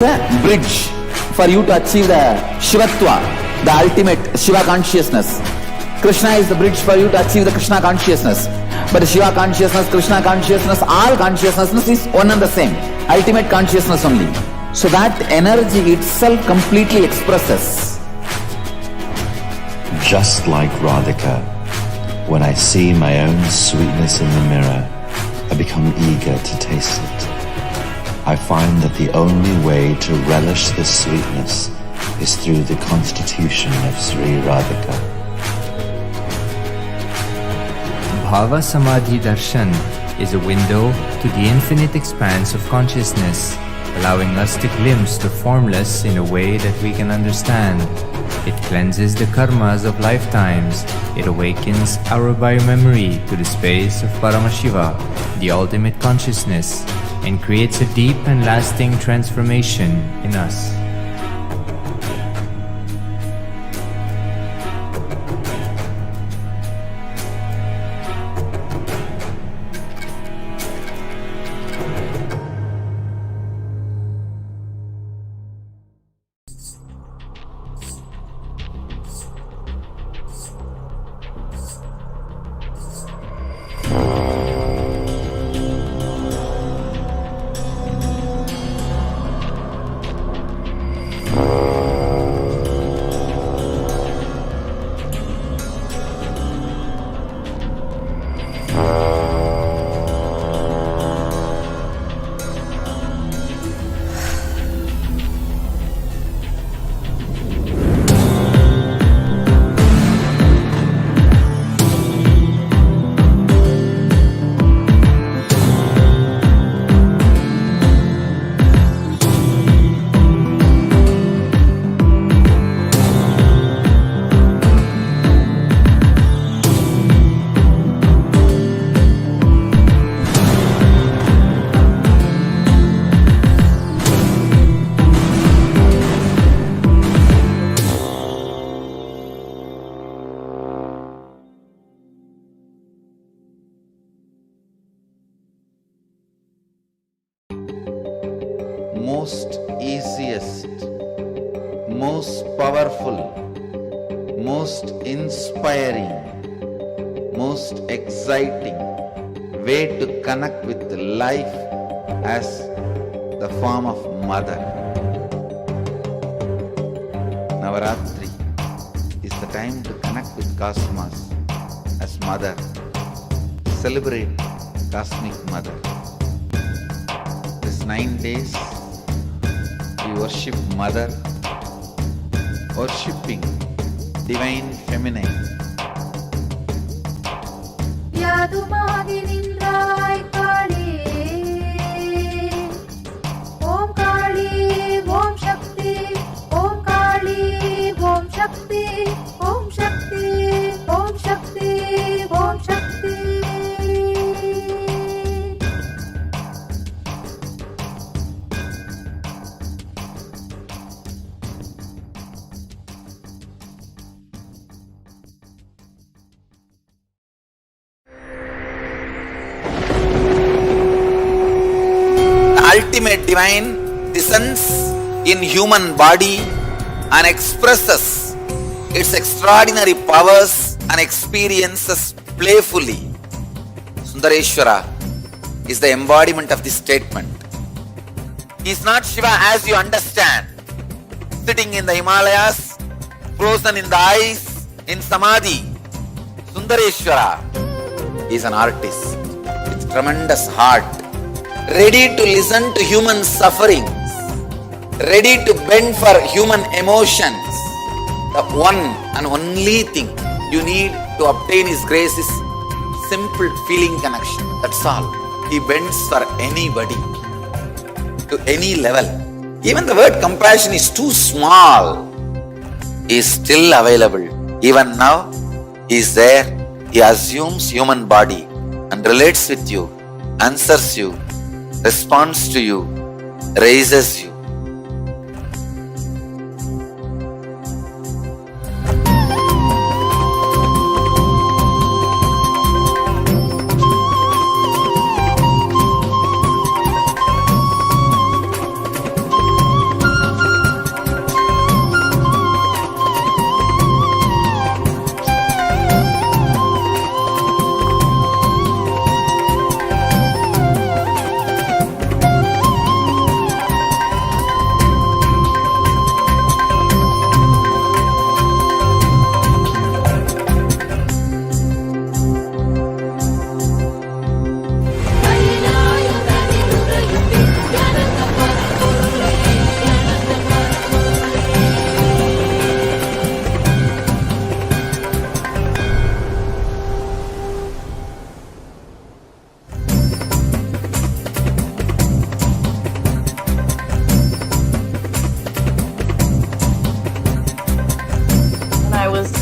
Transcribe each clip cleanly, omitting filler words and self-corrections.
a bridge for you to achieve the Shivatva, the ultimate Shiva consciousness. Krishna is the bridge for you to achieve the Krishna consciousness. But Shiva consciousness, Krishna consciousness, all consciousness is one and the same. Ultimate consciousness only. So that energy itself completely expresses. Just like Radhika, when I see my own sweetness in the mirror, I become eager to taste it. I find that the only way to relish this sweetness is through the constitution of Sri Radhika. Bhavasamadhi Darshan is a window to the infinite expanse of consciousness, allowing us to glimpse the formless in a way that we can understand. It cleanses the karmas of lifetimes. It awakens our biomemory to the space of Paramashiva, the ultimate consciousness, and creates a deep and lasting transformation in us. Most easiest, most powerful, most inspiring, most exciting way to connect with life as the form of mother. Navaratri is the time to connect with cosmos as mother. Celebrate cosmic mother. This 9 days we worship Mother, worshipping Divine Feminine. Yadumadinindrai Kali, Om Kali, Om Shakti, Om Kali, Om Shakti, Om Shakti, Om Shakti, Om Shakti. Ultimate divine descends in human body and expresses its extraordinary powers and experiences playfully. Sundareshwara is the embodiment of this statement. He is not Shiva as you understand, sitting in the Himalayas, frozen in the ice, in Samadhi. Sundareshwara is an artist with tremendous heart, ready to listen to human sufferings, ready to bend for human emotions. The one and only thing you need to obtain His grace is simple feeling connection. That's all. He bends for anybody, to any level. Even the word compassion is too small. He is still available. Even now, He is there. He assumes human body and relates with you, answers you, responds to you, raises you.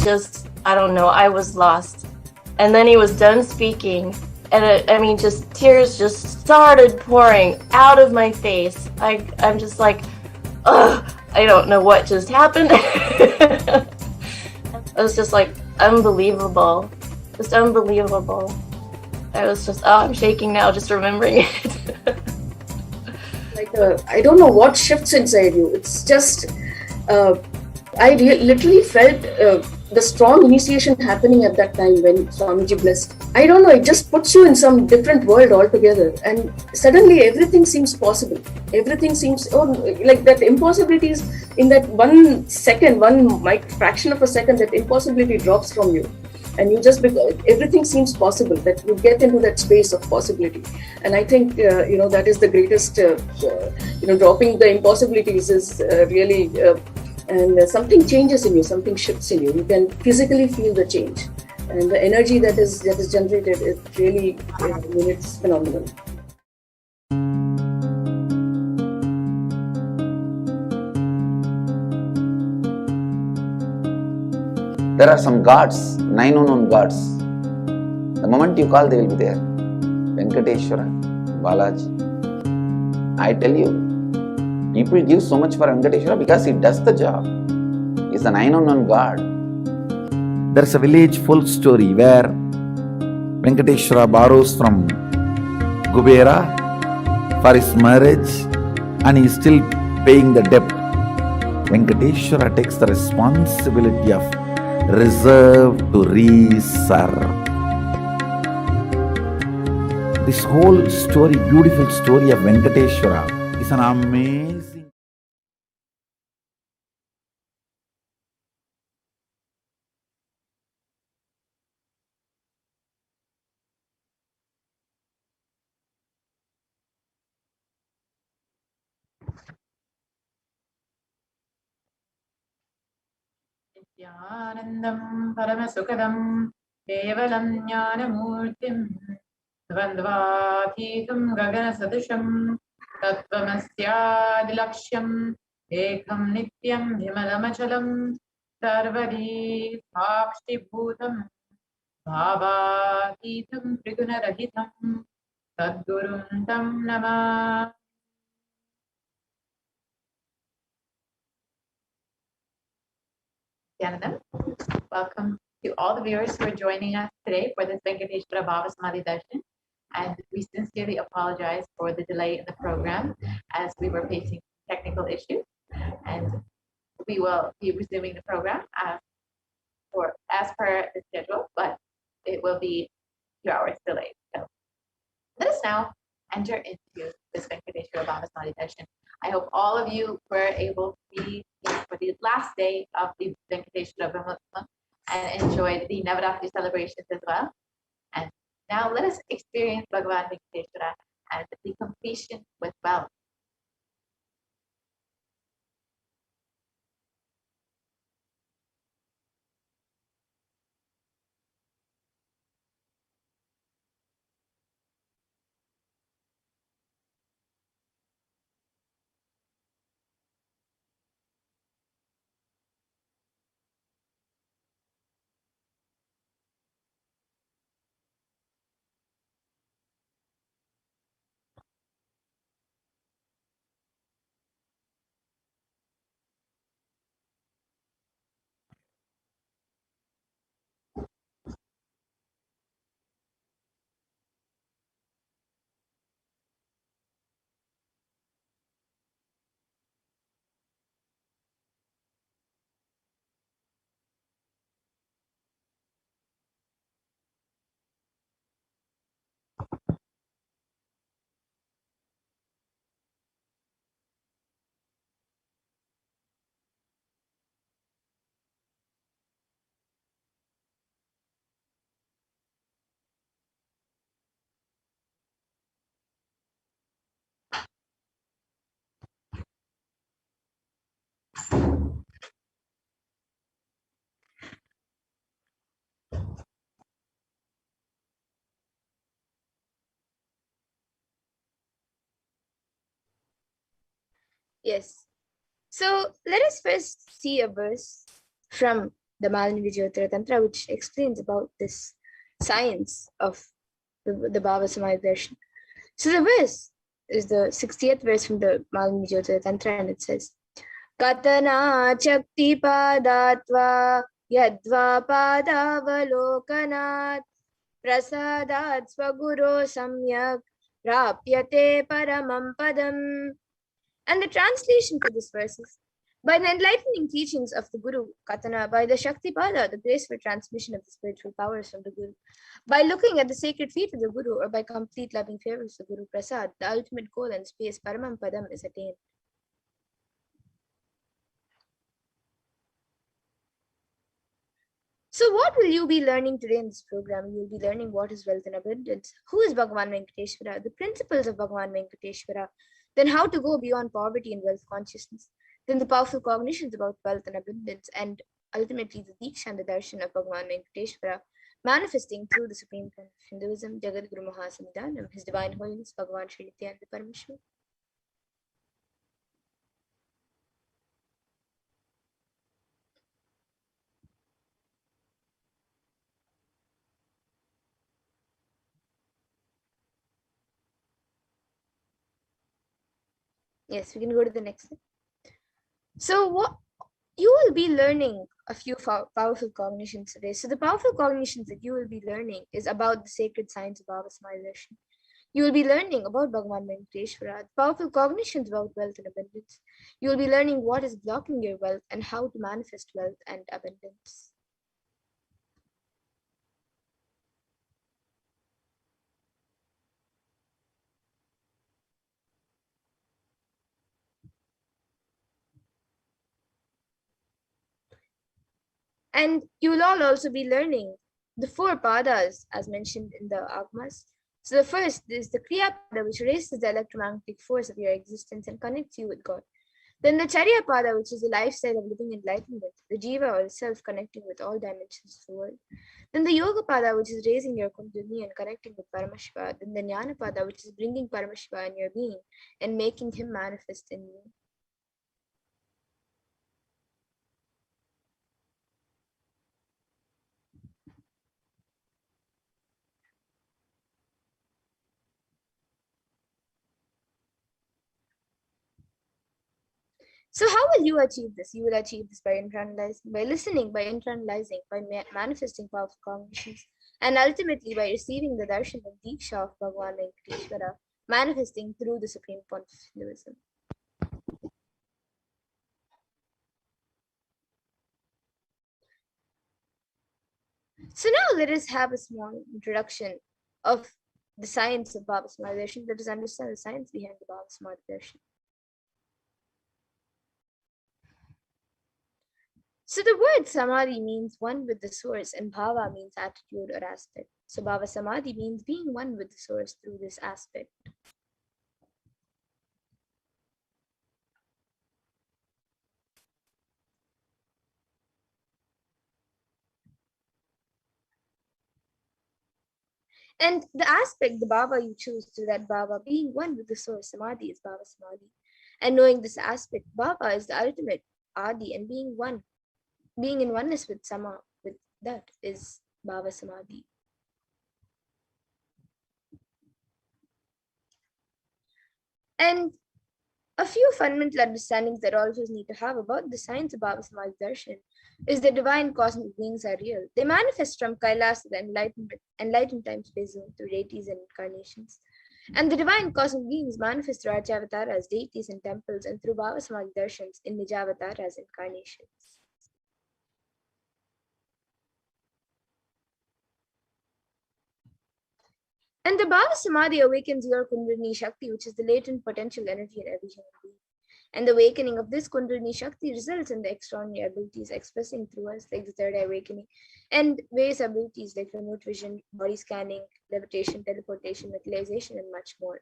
just, I don't know, I was lost. And then he was done speaking, and I mean, just tears just started pouring out of my face. I'm just like, ugh, I don't know what just happened. It was just like unbelievable, just unbelievable. I was just, oh, I'm shaking now just remembering it. Like I don't know what shifts inside you. It's just literally felt the strong initiation happening at that time when Swamiji blessed. I don't know, it just puts you in some different world altogether, and suddenly everything seems possible. Everything seems, oh, like that impossibilities in that 1 second, fraction of a second, that impossibility drops from you. And you just, everything seems possible, that you get into that space of possibility. And I think, that is the greatest, dropping the impossibilities is really, and something changes in you, something shifts in you. You can physically feel the change. And the energy that is generated, it really, it's phenomenal. There are some gods, 9 unknown gods. The moment you call, they will be there. Venkateshwara, Balaji. I tell you, people give so much for Venkateshwara because he does the job. He's the 9 unknown god. There's a village full story where Venkateshwara borrows from Kubera for his marriage and he is still paying the debt. Venkateshwara takes the responsibility of reserve to reserve. This whole story, beautiful story of Venkateshwara is an amazing. Nityanandam Paramasukadam Kevalam Jnanamurtim Dvandvatītam Gaganasadisham Tattvamasyadilaksham Ekam Nityam Vimalamachalam Sarvadi Sakshibhutam Bhavatītam Trigunarahitam Sadgurum Tam Namah. Welcome to all the viewers who are joining us today for this Venkateshwara Bhavasamadhi Darshan. And we sincerely apologize for the delay in the program as we were facing technical issues. And we will be resuming the program as per the schedule, but it will be 2 hours delayed. So let us now enter into this Venkateshwara Bhavasamadhi Darshan. I hope all of you were able to be here for the last day of the Venkateshwara Brahmotsavam and enjoyed the Navaratri celebrations as well. And now let us experience Bhagavan Venkateshwara and the completion with wealth. Yes. So let us first see a verse from the Malini Tantra, which explains about this science of the Bhavasamadhi darshan. So the verse is the 60th verse from the Malini Tantra, and it says, Katana Chakti Padatva Yadva Padavalokanat Prasadat Swaguro Samyak Rapyate Paramam Padam. And the translation for this verse is, by the enlightening teachings of the Guru, Katana, by the Shaktipada, the graceful transmission of the spiritual powers from the Guru, by looking at the sacred feet of the Guru, or by complete loving favors of the Guru Prasad, the ultimate goal and space, Paramam Padam, is attained. So what will you be learning today in this program? You will be learning what is wealth and abundance, who is Bhagavan Venkateshwara, the principles of Bhagavan Venkateshwara, then how to go beyond poverty and wealth consciousness, then the powerful cognitions about wealth and abundance, and ultimately the Diksha and the Darshan of Bhagavan Venkateshwara, manifesting through the Supreme Pontiff of Hinduism, Jagat Guru Mahasamidhanam, His Divine Holiness Bhagavan Sri Nithyanda Paramashivam. Yes, we can go to the next one. So what you will be learning a few powerful cognitions today. So the powerful cognitions that you will be learning is about the sacred science of Bhavasamadhi darshan. You will be learning about Bhagavan Venkateshwara, the powerful cognitions about wealth and abundance. You will be learning what is blocking your wealth and how to manifest wealth and abundance. And you will all also be learning the 4 padas as mentioned in the Agmas. So the first is the Kriya Pada, which raises the electromagnetic force of your existence and connects you with God. Then the Charya Pada, which is the lifestyle of living enlightenment, the Jiva or self connecting with all dimensions of the world. Then the Yoga Pada, which is raising your Kundalini and connecting with Paramashiva. Then the Jnana Pada, which is bringing Paramashiva in your being and making him manifest in you. So how will you achieve this? You will achieve this by internalizing, by listening, by internalizing, by manifesting powerful cognitions, and ultimately by receiving the darshan and diksha of Bhagavan Venkateshwara, manifesting through the Supreme Pontiff of Hinduism. So now let us have a small introduction of the science of Bhavasamadhi darshan. Let us understand the science behind the Bhavasamadhi darshan. So the word samadhi means one with the source, and bhava means attitude or aspect. So bhava samadhi means being one with the source through this aspect. And the aspect, the bhava you choose to that bhava, being one with the source, samadhi is bhava samadhi. And knowing this aspect, bhava is the ultimate adi, and being one, being in oneness with sama, with that is bhava samadhi. And a few fundamental understandings that all of us need to have about the science of Bhavasamadhi darshan is that divine cosmic beings are real. They manifest from Kailasa, the enlightened time-space zone, through deities and incarnations. And the divine cosmic beings manifest through Archavataras, deities and temples, and through Bhavasamadhi darshans in Nijavataras, incarnations. And the Bhava Samadhi awakens your Kundalini Shakti, which is the latent potential energy in every human being. And the awakening of this Kundalini Shakti results in the extraordinary abilities expressing through us, like the third eye awakening, and various abilities like remote vision, body scanning, levitation, teleportation, materialization, and much more.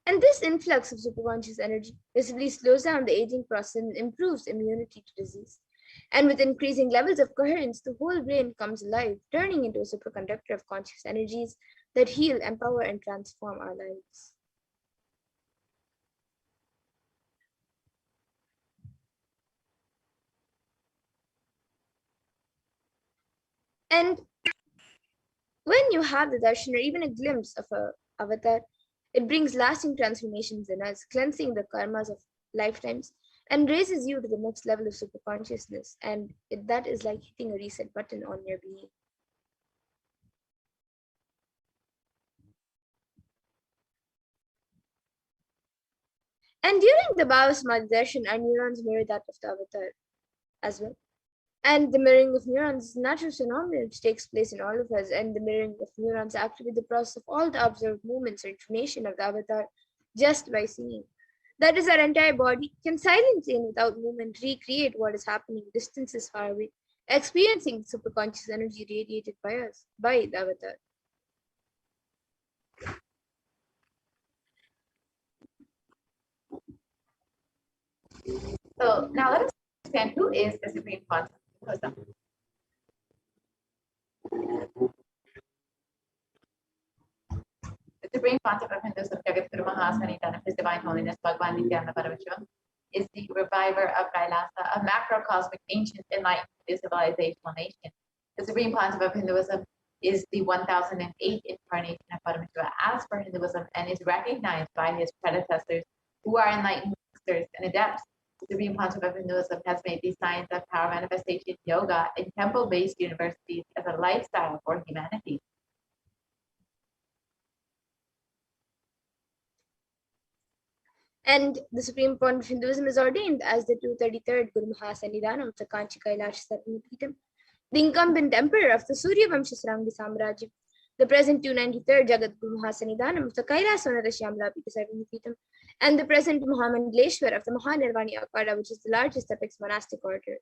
And this influx of superconscious energy visibly slows down the aging process and improves immunity to disease. And with increasing levels of coherence, the whole brain comes alive, turning into a superconductor of conscious energies that heal, empower, and transform our lives. And when you have the darshan or even a glimpse of a avatar, it brings lasting transformations in us, cleansing the karmas of lifetimes and raises you to the next level of superconsciousness. And that is like hitting a reset button on your being. And during the Bhavasamadhi darshan, our neurons mirror that of the avatar as well. And the mirroring of neurons is a natural phenomenon which takes place in all of us, and the mirroring of neurons activate the process of all the observed movements or information of the avatar just by seeing. That is, our entire body can silently and without movement recreate what is happening distances far away, experiencing the superconscious energy radiated by us, by the avatar. So now let us understand who is the Supreme Pontiff of Hinduism. The Supreme Pontiff of Hinduism, Jagadguru Mahasanitanam, His Divine Holiness Bhagavan Paramashivam Paramashivam, is the reviver of Kailasa, a macrocosmic ancient enlightened civilizational nation. The Supreme Pontiff of Hinduism is the 1008th incarnation of Paramashiva as per Hinduism and is recognized by his predecessors who are enlightened masters and adepts. The Supreme Pontiff of Hinduism has made the science of power manifestation yoga in temple-based universities as a lifestyle for humanity. And the Supreme Pontiff of Hinduism is ordained as the 233rd Guru Mahasannidhanam of the Kanchi Kailasa Sarvapitham, the incumbent emperor of the Surya Vamsha Sarangi Samrajya, the present 293rd Jagadguru Mahasannidhanam of the Kailasa Shyamlapita Sarvapitham, and the present Mahamandaleshwar of the Mahanirvani Akada, which is the largest apex monastic order.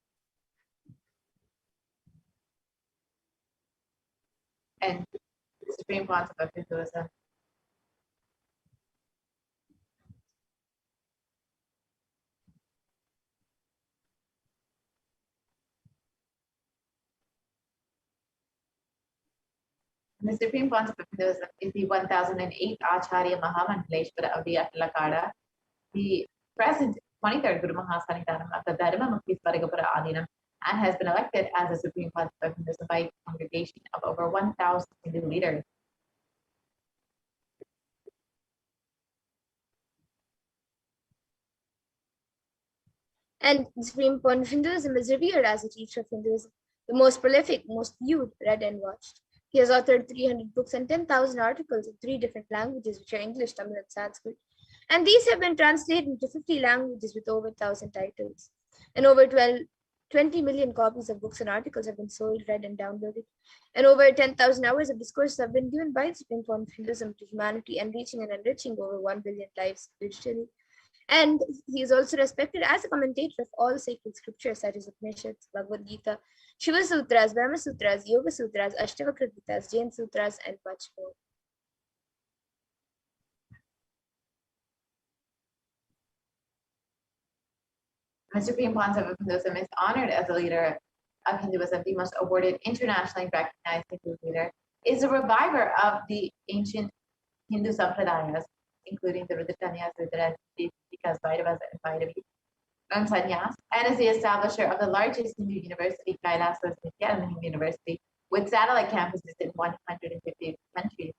And the Supreme Pontiff of Hinduism The Supreme Pontiff of Hinduism is the 1008th Acharya Mahamandaleshwara of the Atalakada, the present 23rd Guru Mahasannidhanam of the Dharma Mukti Svaragapura Adinam, and has been elected as the Supreme Pontiff of Hinduism by a congregation of over 1,000 Hindu leaders. And the Supreme Pontiff of Hinduism is revered as a teacher of Hinduism, the most prolific, most viewed, read, and watched. He has authored 300 books and 10,000 articles in 3 different languages, which are English, Tamil, and Sanskrit. And these have been translated into 50 languages with over 1,000 titles. And over 20 million copies of books and articles have been sold, read, and downloaded. And over 10,000 hours of discourses have been given by the Supreme Pontiff of Hinduism to humanity, enriching and enriching over 1 billion lives digitally. And he is also respected as a commentator of all sacred scriptures such as Upanishads, Bhagavad-Gita, Shiva Sutras, Brahma Sutras, Yoga Sutras, Ashtavakra Gitas, Jain Sutras, and much more. The Supreme Pontiff of Hinduism is honored as a leader of Hinduism, the most awarded internationally recognized Hindu leader, is a reviver of the ancient Hindu sampradayas, including the Rudratanyas, Rudratikas, Vaidavas, and Vaidavas, and Sannyas, and is the establisher of the largest Hindu university, Kailasa's NITHYANANDA University, with satellite campuses in 150 countries.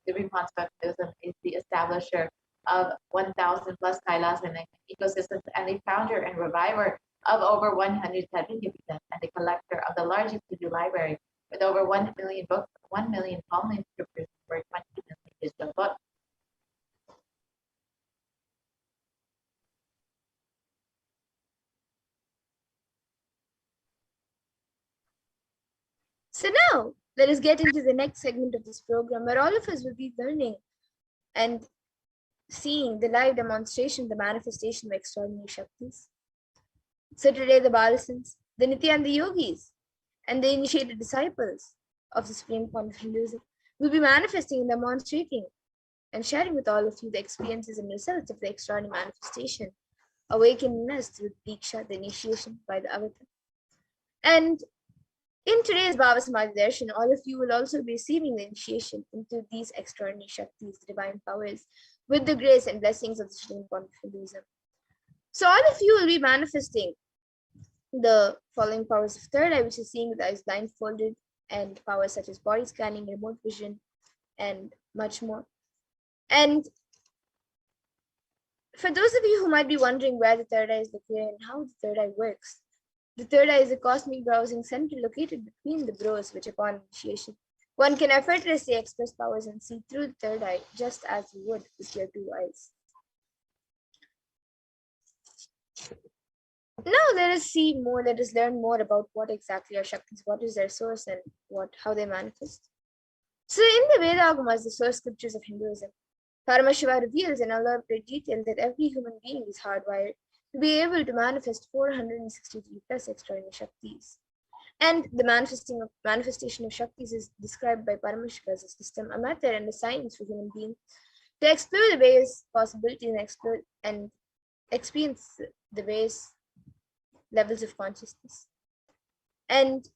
The Supreme Pontiff of Hinduism is the establisher of 1,000 plus Kailasa ecosystems and the founder and reviver of over 100 Sadhyapitas and the collector of the largest Hindu library with over 1 million books, 1 million Palm scriptures, over 20 million digital books. So now, let us get into the next segment of this program where all of us will be learning and seeing the live demonstration, the manifestation of extraordinary Shaktis. So today the Balasans, the Nityananda yogis, and the initiated disciples of the Supreme Pontiff of Hinduism will be manifesting and demonstrating and sharing with all of you the experiences and results of the extraordinary manifestation, awakening us through Diksha, the initiation by the Avatar. And in today's Bhavasamadhi Darshan, all of you will also be receiving the initiation into these extraordinary Shaktis, the divine powers, with the grace and blessings of the Supreme Pontiff of Hinduism. So all of you will be manifesting the following powers of third eye, which is seeing with eyes blindfolded, and powers such as body scanning, remote vision, and much more. And for those of you who might be wondering where the third eye is located and how the third eye works, the third eye is a cosmic browsing center located between the brows, which upon initiation, one can effortlessly express powers and see through the third eye, just as you would with your two eyes. Now let us learn more about what exactly are Shaktis, what is their source, and how they manifest. So in the Veda Agamas, the source scriptures of Hinduism, Paramashiva reveals in elaborate detail that every human being is hardwired to be able to manifest 463 plus extraordinary Shaktis. And the manifestation of Shaktis is described by Paramashiva as a system, a method, and a science for human beings to explore the various possibilities and experience the various levels of consciousness. And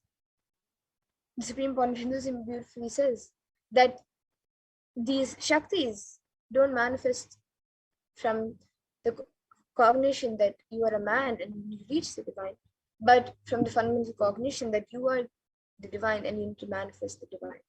the Supreme Pontiff of Hinduism beautifully says that these Shaktis don't manifest from the cognition that you are a man and you reach the divine, but from the fundamental cognition that you are the divine and you need to manifest the divine.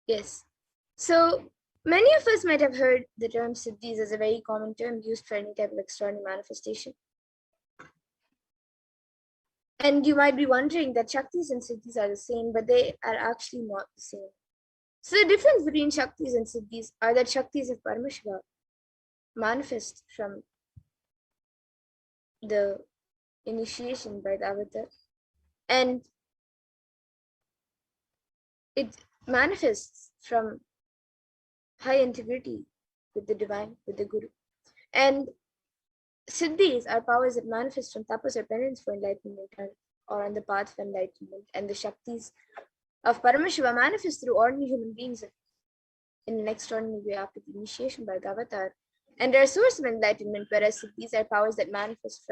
Yes. So many of us might have heard the term siddhis as a very common term used for any type of extraordinary manifestation. And you might be wondering that Shaktis and Siddhis are the same, but they are actually not the same. So the difference between Shaktis and Siddhis are that Shaktis of Paramashiva manifest from the initiation by the avatar, and it manifests from high integrity with the divine, with the Guru. And Siddhis are powers that manifest from tapas or penance for enlightenment or on the path of enlightenment. And the Shaktis of Paramashiva manifest through ordinary human beings in an extraordinary way after the initiation by the avatar. And they are source of enlightenment, whereas Siddhis are powers that manifest.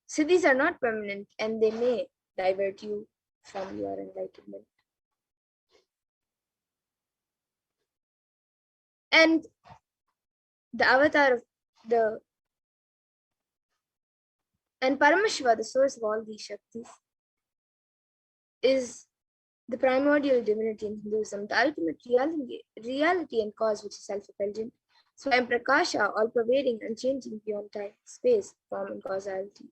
Siddhis are not permanent and they may divert you from your enlightenment. And the avatar of and Paramashiva, the source of all these Shaktis, is the primordial divinity in Hinduism, the ultimate reality and cause which is self-effulgent, Swayam Prakasha, all-pervading, unchanging beyond time, space, form, and causality.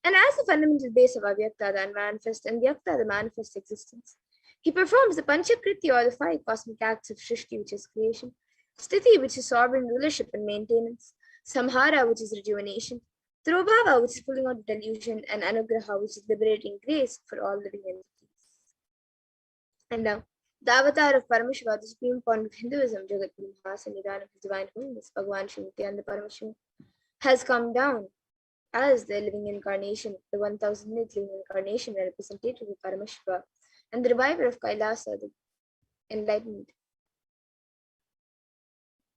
And as the fundamental base of Avyakta, the unmanifest, and Vyakta, the manifest existence, he performs the Panchakritya, or the 5 cosmic acts of Shrishti, which is creation, Sthiti, which is sovereign rulership and maintenance, Samhara, which is rejuvenation, Trobhava, which is pulling out delusion, and Anugraha, which is liberating grace for all living entities. And now, the avatar of Paramashiva, the Supreme Pontiff of Hinduism, Jagatguru Mahasa Nidan of His Divine Holiness, Bhagavan Paramashivam, Paramashivam, has come down as the living incarnation, the 1000th living incarnation and representative of Paramashiva, and the reviver of Kailasa, the enlightened,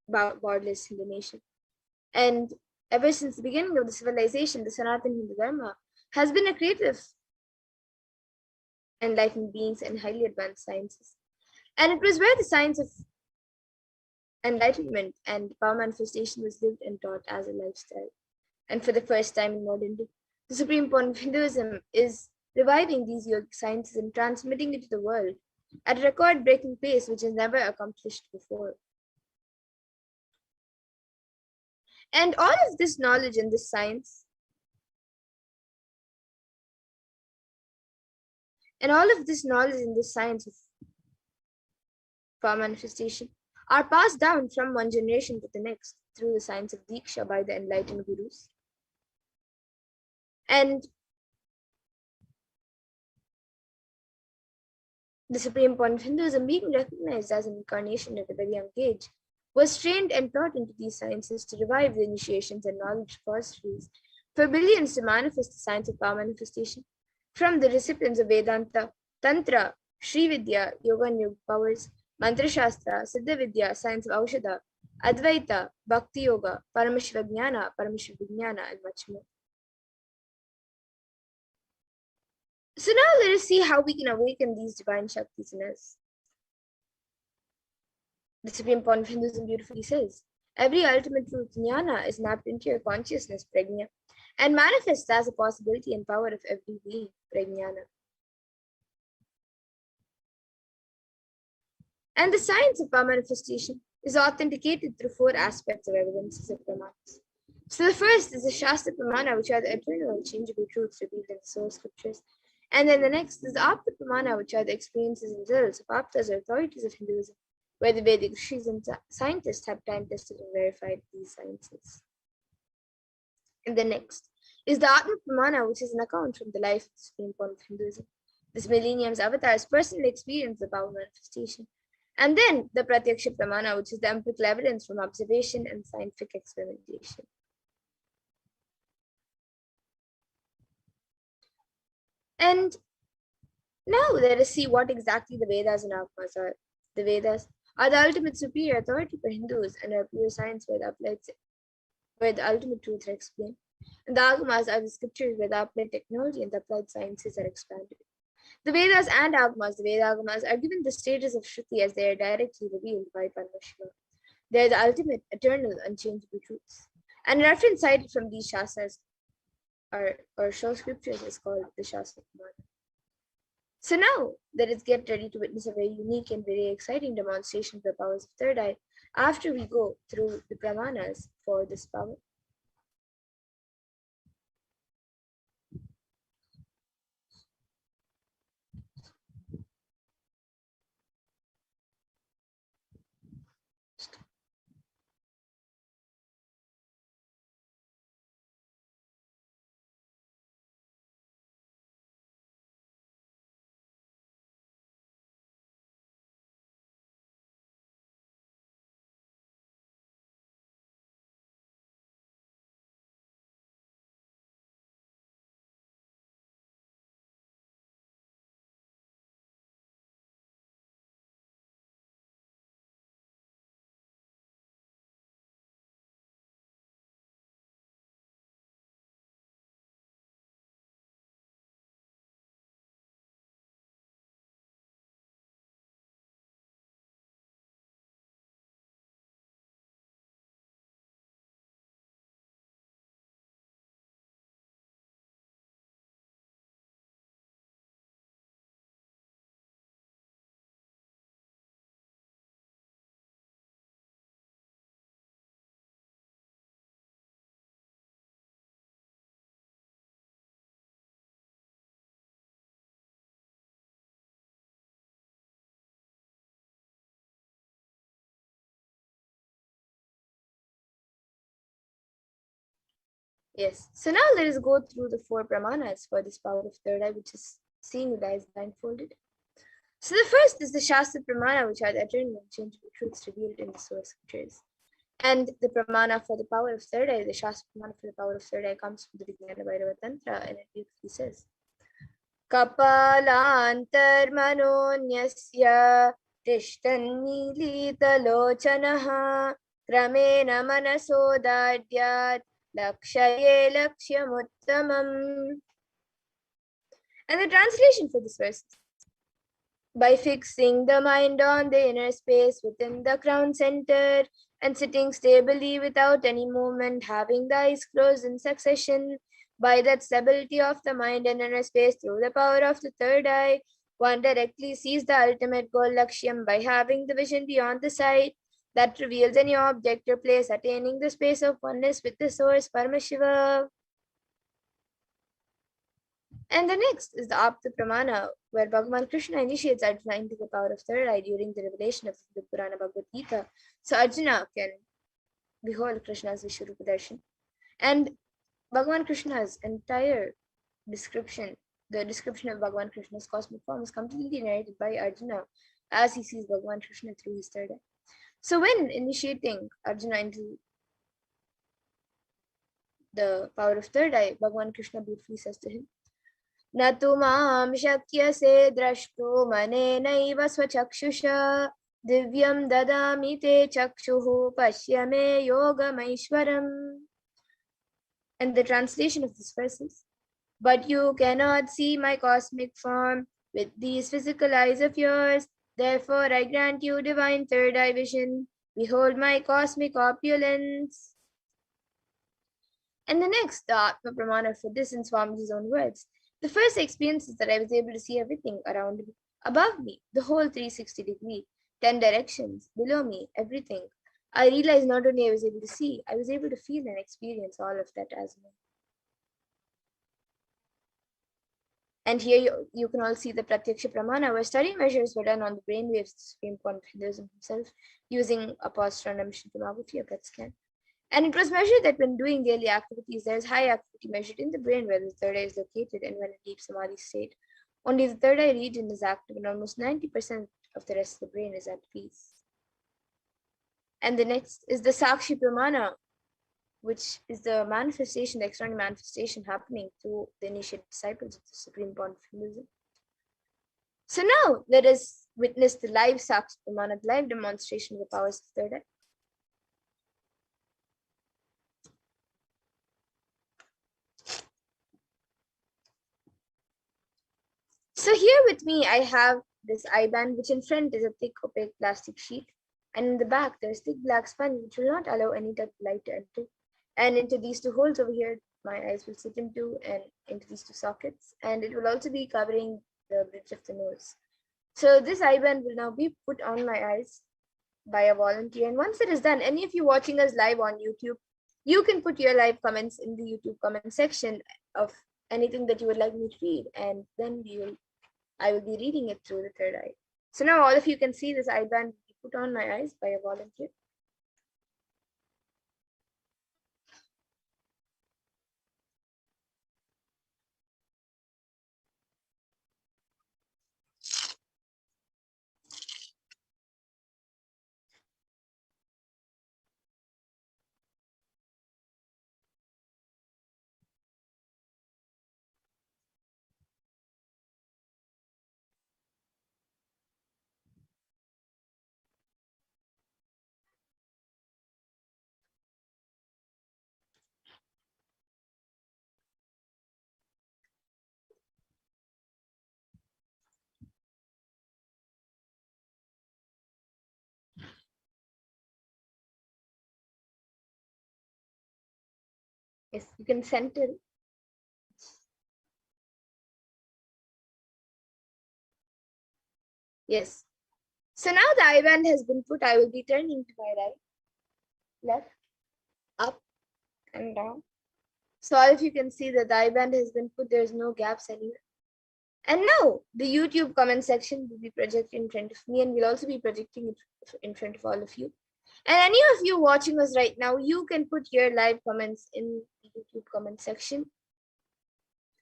borderless Hindu nation. And ever since the beginning of the civilization, the Sanatana Hindu Dharma has been a creative of enlightened beings and highly advanced sciences. And it was where the science of enlightenment and power manifestation was lived and taught as a lifestyle. And for the first time in modern day, the Supreme Pontiff of Hinduism is reviving these yogic sciences and transmitting it to the world at a record-breaking pace which is never accomplished before. And all of this knowledge and this science, of power manifestation are passed down from one generation to the next through the science of Diksha by the enlightened gurus. And the Supreme Pontiff of Hinduism, being recognized as an incarnation at a very young age, was trained and taught into these sciences to revive the initiations and knowledge repositories for billions to manifest the science of power manifestation from the recipients of Vedanta, Tantra, Sri Vidya, Yoga and Yoga powers, Mantra Shastra, Siddha Vidya, science of Aushadha, Advaita, Bhakti Yoga, Paramashiva Jnana, Paramashiva Vijnana, and much more. So now let us see how we can awaken these divine Shaktis in us. The Supreme Pontiff of Hinduism beautifully says, every ultimate truth, jnana, is mapped into your consciousness, prajna, and manifests as a possibility and power of every being, prajnana. And the science of power manifestation is authenticated through 4 aspects of evidences of pramanas. So the first is the Shastra Pramana, which are the eternal unchangeable truths revealed in the source scriptures. And then the next is the Apta Pramana, which are the experiences and results of Aptas or authorities of Hinduism, where the Vedic rishis and scientists have time-tested and verified these sciences. And the next is the Atma Pramana, which is an account from the life of the Supreme Pontiff of Hinduism. This millennium's avatars personally experienced the power manifestation. And then the Pratyaksha Pramana, which is the empirical evidence from observation and scientific experimentation. And now let us see what exactly the Vedas and Agmas are. The Vedas are the ultimate superior authority for Hindus and are pure science where the ultimate truths are explained. And the Agmas are the scriptures where the applied technology and the applied sciences are expanded. The Vedas and Agmas, the Veda Agamas, are given the status of Shruti as they are directly revealed by Paramashiva. They are the ultimate, eternal, unchangeable truths. And reference cited from these Shastras or show scriptures is called the Shastra Pramana. So now let us get ready to witness a very unique and very exciting demonstration of the powers of third eye after we go through the Pramanas for this power. Yes. So now let us go through the 4 pramanas for this power of third eye, which is seeing with eyes blindfolded. So the first is the Shastra Pramana, which are the eternal and changeable truths revealed in the source scriptures. And the Pramana for the power of third eye, the Shastra Pramana for the power of third eye, comes from the Vijnana Bhairava Tantra, and it beautifully says, Kapalantarmanonyasya tishtannilitalochanaha kramena manasodadyat lakshaye lakshyamuttamam. And the translation for this verse: by fixing the mind on the inner space within the crown center and sitting stably without any movement, having the eyes closed in succession, by that stability of the mind and inner space through the power of the third eye, one directly sees the ultimate goal Lakshyam by having the vision beyond the sight that reveals any object or place, attaining the space of oneness with the source Paramashiva. And the next is the Apta Pramana, where Bhagavan Krishna initiates Arjuna into the power of third eye during the revelation of the Purana Bhagavad-Gita. So Arjuna can behold Krishna's Vishwarupa Darshan. And Bhagavan Krishna's entire description, the description of Bhagavan Krishna's cosmic form, is completely narrated by Arjuna as he sees Bhagavan Krishna through his third eye. So when initiating Arjuna into the power of third eye, Bhagavan Krishna beautifully says to him, न तु मां शक्यसे द्रष्टुं मनेनैव स्वचक्षुषा दिव्यं ददामि ते चक्षुः पश्य मे योगमैश्वरम्. And the translation of this verse is, but you cannot see my cosmic form with these physical eyes of yours, therefore I grant you divine third eye vision. Behold my cosmic opulence. And the next, the Atma Pramana for this in Swamiji's own words. The first experience is that I was able to see everything around me, above me, the whole 360 degree, 10 directions, below me, everything. I realized not only I was able to see, I was able to feel and experience all of that as well. And here you can all see the Pratyaksha Pramana, where study measures were done on the brainwaves of the Supreme Pontiff of Hinduism himself, using a positron emission tomography, a PET scan. And it was measured that when doing daily activities, there is high activity measured in the brain where the third eye is located, and when in deep samadhi state, only the third eye region is active and almost 90% of the rest of the brain is at peace. And the next is the Sakshi Pramana, which is the manifestation, the external manifestation happening through the initiated disciples of the Supreme Pontiff of Hinduism. So now let us witness the live Sakshi Pramana, the live demonstration of the powers of the third eye. So here with me, I have this eye band, which in front is a thick opaque plastic sheet. And in the back, there's thick black sponge, which will not allow any type of light to enter. And into these 2 holes over here, my eyes will sit into, and into these 2 sockets. And it will also be covering the bridge of the nose. So this eye band will now be put on my eyes by a volunteer. And once it is done, any of you watching us live on YouTube, you can put your live comments in the YouTube comment section of anything that you would like me to read. And then I will be reading it through the third eye. So now all of you can see this eye band put on my eyes by a volunteer. Yes, you can center. Yes. So now the eye band has been put. I will be turning to my right, left, up, and down. So all of you can see that the eye band has been put. There's no gaps anywhere. And now the YouTube comment section will be projected in front of me, and we'll also be projecting it in front of all of you. And any of you watching us right now, you can put your live comments in the the YouTube comment section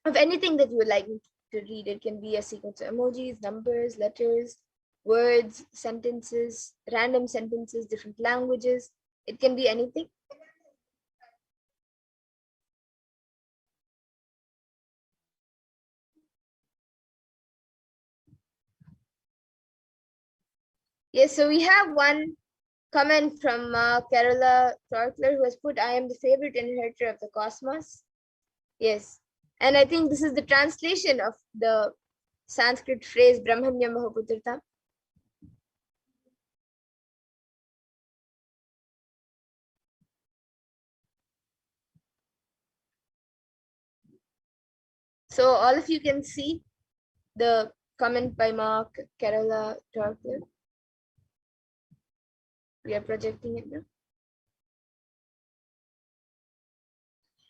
of anything that you would like me to read. It can be a sequence of emojis, numbers, letters, words, sentences, random sentences, different languages. It can be anything. Yes, so we have one comment from Kerala Torkler, who has put, I am the favorite inheritor of the cosmos. Yes, and I think this is the translation of the Sanskrit phrase Brahmanya Mahaputrata. So all of you can see the comment by Mark Kerala Torkler. We are projecting it now.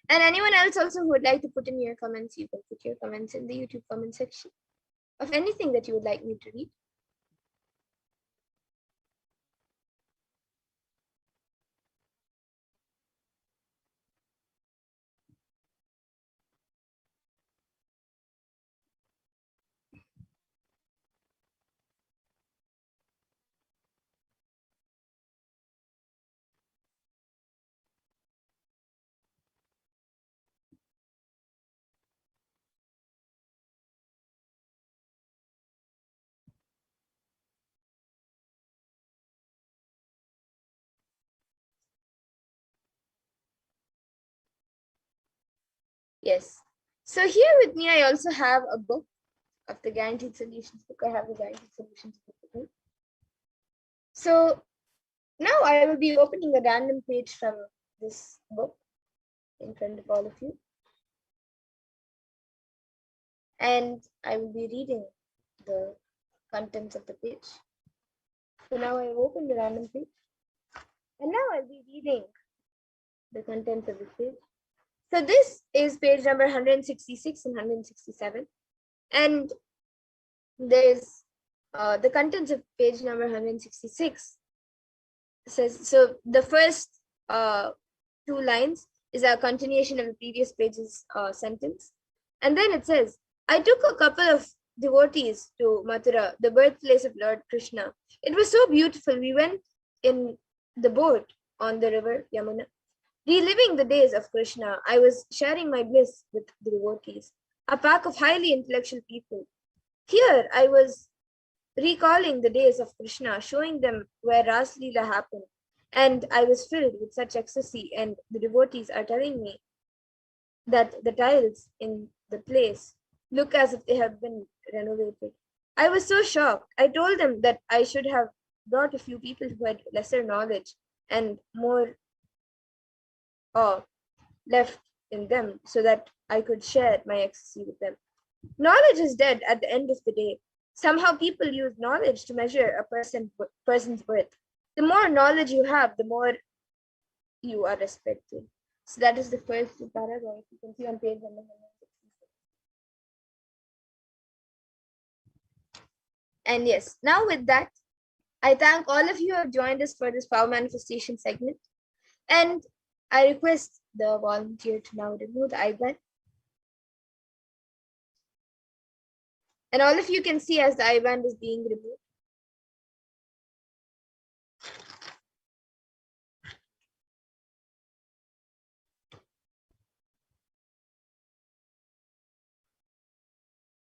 And anyone else also who would like to put in your comments, you can put your comments in the YouTube comment section of anything that you would like me to read. Yes. So here with me, I also have a book of the Guaranteed Solutions book. I have the Guaranteed Solutions book with me. So now I will be opening a random page from this book in front of all of you. And I will be reading the contents of the page. So now I have opened the random page. And now I'll be reading the contents of this page. So this is page number 166 and 167. And there's the contents of page number 166 says, so the first two lines is a continuation of the previous page's sentence. And then it says, I took a couple of devotees to Mathura, the birthplace of Lord Krishna. It was so beautiful. We went in the boat on the river Yamuna. Reliving the days of Krishna, I was sharing my bliss with the devotees, a pack of highly intellectual people. Here I was recalling the days of Krishna, showing them where Ras Leela happened, and I was filled with such ecstasy, and the devotees are telling me that the tiles in the place look as if they have been renovated. I was so shocked. I told them that I should have brought a few people who had lesser knowledge and more left in them so that I could share my ecstasy with them. Knowledge is dead at the end of the day. Somehow people use knowledge to measure a person's worth. The more knowledge you have, the more you are respected. So that is the first paragraph. You can see on page number 166. And yes, now with that, I thank all of you who have joined us for this power manifestation segment. And I request the volunteer to now remove the IBAN. And all of you can see as the IBAN is being removed.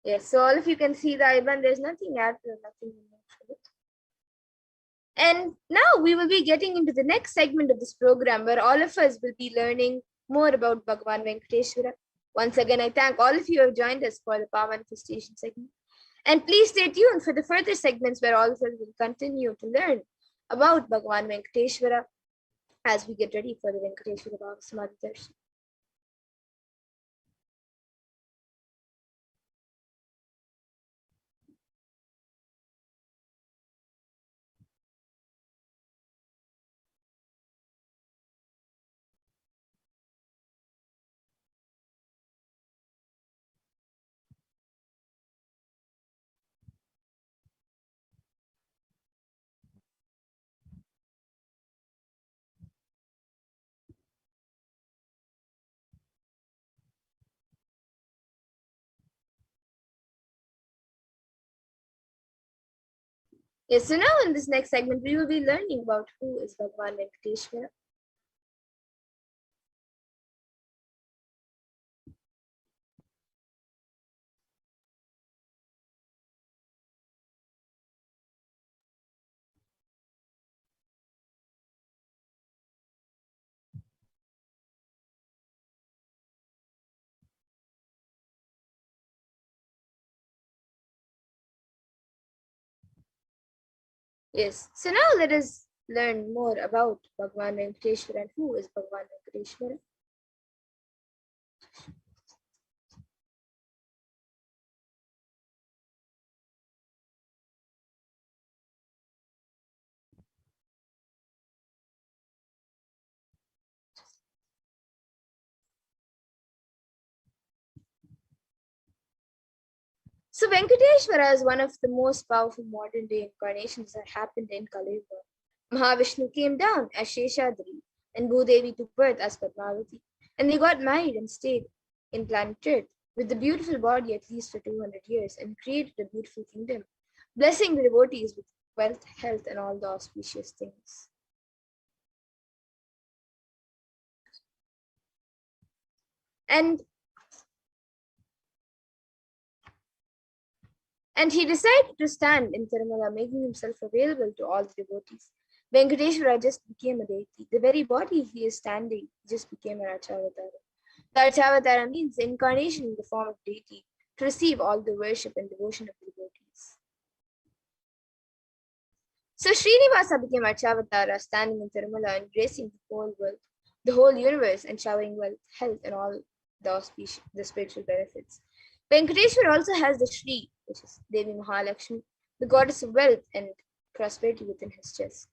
Yes, so all of you can see the IBAN. There's nothing added or nothing removed from it. And now we will be getting into the next segment of this program where all of us will be learning more about Bhagavan Venkateshwara. Once again, I thank all of you who have joined us for the Power Manifestation segment. And please stay tuned for the further segments where all of us will continue to learn about Bhagavan Venkateshwara as we get ready for the Venkateshwara Bhavasamadhi Darshan. Yes, so now in this next segment, we will be learning about who is Bhagavan Venkateshwara. Yes, so now let us learn more about Bhagavan Venkateshwara and who is Bhagavan Venkateshwara. So Venkateshwara is one of the most powerful modern day incarnations that happened in Kali Yuga. Mahavishnu came down as Sheshadri and Bhudevi took birth as Padmavati, and they got married and stayed in planet Earth with the beautiful body at least for 200 years and created a beautiful kingdom, blessing the devotees with wealth, health, and all the auspicious things. And he decided to stand in Tirumala, making himself available to all the devotees. Venkateshwara just became a deity. The very body he is standing just became an Archavatara. The Archavatara means incarnation in the form of deity to receive all the worship and devotion of the devotees. So Srinivasa became Archavatara, standing in Tirumala and gracing the whole world, the whole universe, and showering wealth, health, and all the spiritual benefits. Venkateshwara also has the Shri, which is Devi Mahalakshmi, the goddess of wealth and prosperity within his chest.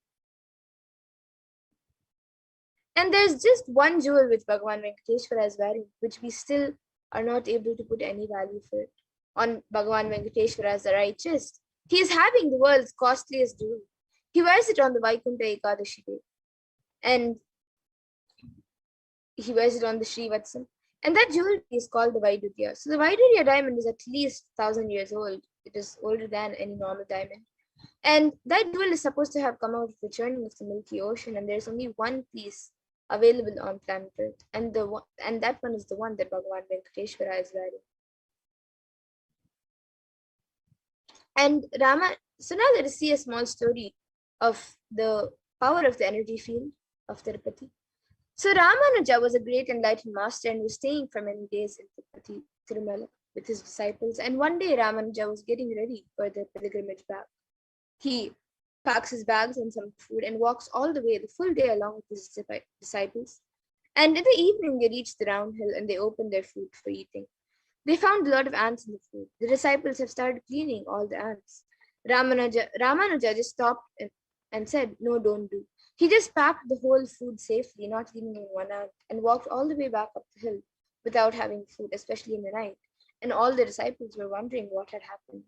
And there's just one jewel which Bhagavan Venkateshwara is wearing, which we still are not able to put any value for it. On Bhagavan Venkateshwara's right chest, he is having the world's costliest jewel. He wears it on the Vaikuntha Ekadashi day. And he wears it on the Srivatsam. And that jewelry is called the Vaidurya. So the Vaidurya diamond is at least 1,000 years old. It is older than any normal diamond. And that jewel is supposed to have come out of the churning of the Milky Ocean, and there's only one piece available on planet Earth. And that one is the one that Bhagavan Venkateshwara is wearing. And so now let us see a small story of the power of the energy field of Tirupati. So Ramanuja was a great enlightened master and was staying for many days in Tirupati, Tirumala with his disciples. And one day Ramanuja was getting ready for the pilgrimage back. He packs his bags and some food and walks all the way the full day along with his disciples. And in the evening they reached the round hill and they opened their food for eating. They found a lot of ants in the food. The disciples have started cleaning all the ants. Ramanuja just stopped and said, "No, don't do." He just packed the whole food safely, not leaving even one ant, and walked all the way back up the hill without having food, especially in the night. And all the disciples were wondering what had happened.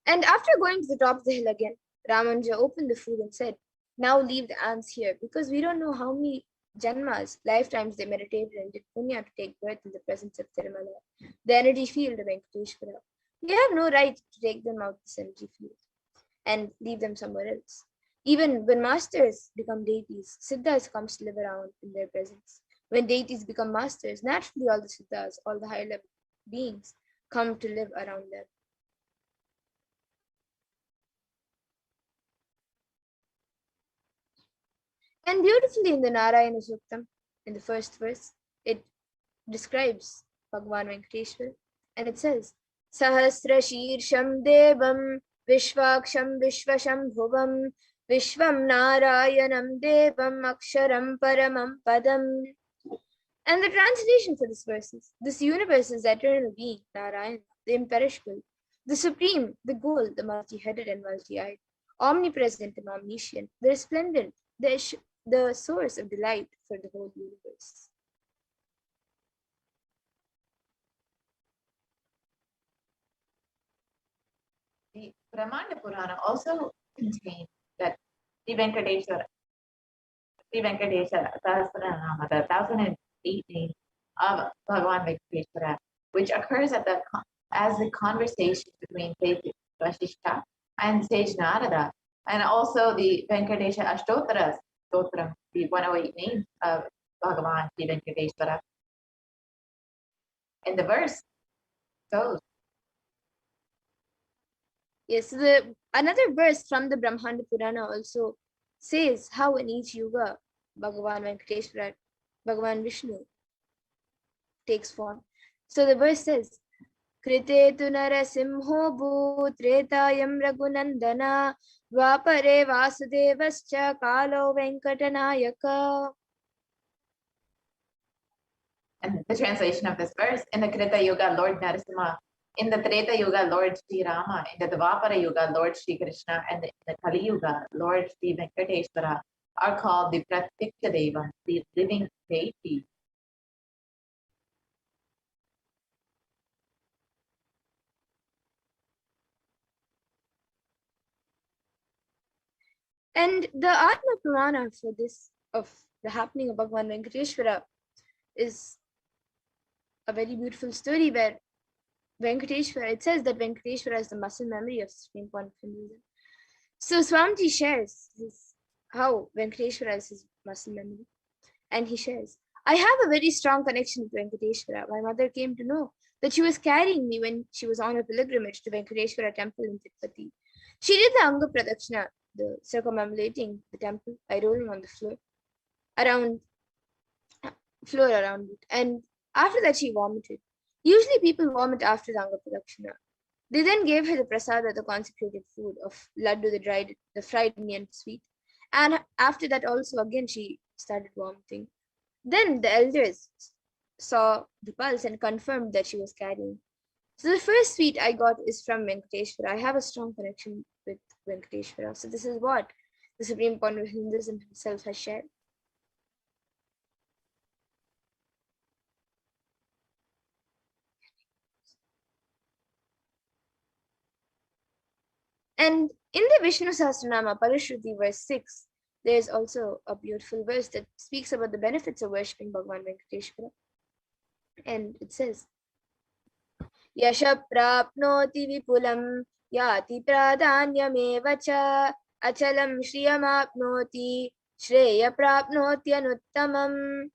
And after going to the top of the hill again, Ramanuja opened the food and said, "Now leave the ants here, because we don't know how many Janmas, lifetimes they meditated and did punya to take birth in the presence of Tirumala, the energy field of Venkateshwara. We have no right to take them out of this energy field and leave them somewhere else. Even when masters become deities, siddhas comes to live around in their presence. When deities become masters, naturally all the siddhas, all the higher level beings come to live around them." And beautifully in the Narayana Suktam, in the first verse, it describes Bhagavan Venkateshwara, and it says, "Sahasra Shirsham Devam Vishwaksham Vishwashambhuvam Vishwam Narayanam Devam Aksharam Paramam Padam." And the translation for this verse is, this universe is the eternal being, Narayana, the imperishable, the supreme, the goal, the multi-headed and multi-eyed, omnipresent and omniscient, the resplendent, the source of delight for the whole universe. The Brahmanda Purana also contains that Sri Venkateshwara Sahasranama, the 1008 names of Bhagavan Venkateshwara, which occurs as the conversation between Sage Vasishta and Sage Narada, and also the Venkatesha Ashtottara Stotram, the 108 names of Bhagavan Sri Venkateshwara. And the verse goes. Yes, another verse from the Brahmanda Purana also says how in each yuga Bhagavan Venkateshwara, Bhagavan Vishnu takes form. So the verse says, Krite tu narasimho bhutretayam raghunandana dvapare vasudevascha kalo venkatanayaka. And the translation of this verse, in the Krita Yuga, Lord Narasimha, in the Treta Yuga, Lord Sri Rama, in the Dvapara Yuga, Lord Sri Krishna, and in the Kali Yuga, Lord Sri Venkateshwara are called the Pratyaksha Devam, the living deity. And the Atma Purana for this, of the happening of Bhagavan Venkateshwara, is a very beautiful story where Venkateshwara, it says that Venkateshwara is the muscle memory of Supreme Pontiff of Hinduism. So Swamiji shares how Venkateshwara is his muscle memory. And he shares, I have a very strong connection with Venkateshwara. My mother came to know that she was carrying me when she was on a pilgrimage to Venkateshwara temple in Tirupati. She did the Anga Pradakshina, the circumambulating the temple by rolling on the floor around it. And after that, she vomited. Usually people vomit after the Anga Pradakshina. They then gave her the prasada, the consecrated food of laddu, the fried Indian sweet. And after that also again she started vomiting. Then the elders saw the pulse and confirmed that she was carrying. So the first sweet I got is from Venkateshwara. I have a strong connection with Venkateshwara. So this is what the Supreme Pontiff of Hinduism himself has shared. And in the Vishnu Sahasranama, Parashruti verse 6, there is also a beautiful verse that speaks about the benefits of worshipping Bhagavan Venkateshwara. And it says, Yasha prapnoti vipulam yati pradanyameva cha achalam shriyamapnoti shreya prapnoti anuttamam.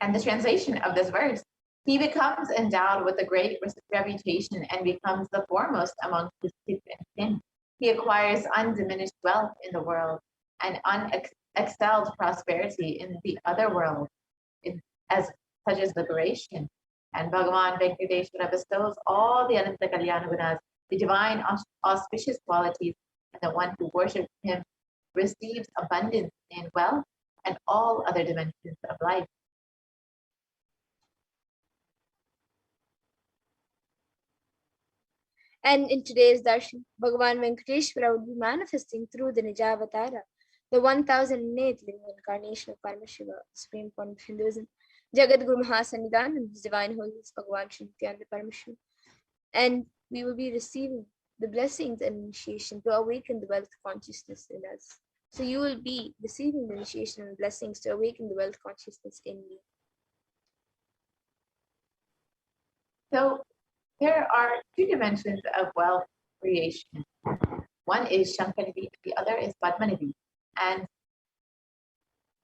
And the translation of this verse, he becomes endowed with a great reputation and becomes the foremost amongst his kith and kin. He acquires undiminished wealth in the world and unexcelled prosperity in the other world, such as liberation. And Bhagavan Venkateshwara bestows all the Ananta Kalyana Gunas, the divine auspicious qualities, and the one who worships him receives abundance in wealth and all other dimensions of life. And in today's darshan, Bhagavan Venkateshwara would be manifesting through the Nijavatara, the 1008th living incarnation of Paramashiva, Supreme Pontiff of Hinduism, Jagat Guru Mahasannidhananda, His Divine Holiness Bhagavan Sri Nityananda Paramashivam. And we will be receiving the blessings and initiation to awaken the wealth consciousness in us. So you will be receiving the initiation and blessings to awaken the wealth consciousness in you. So there are two dimensions of wealth creation. One is Shankanidhi, the other is Padmanidhi. And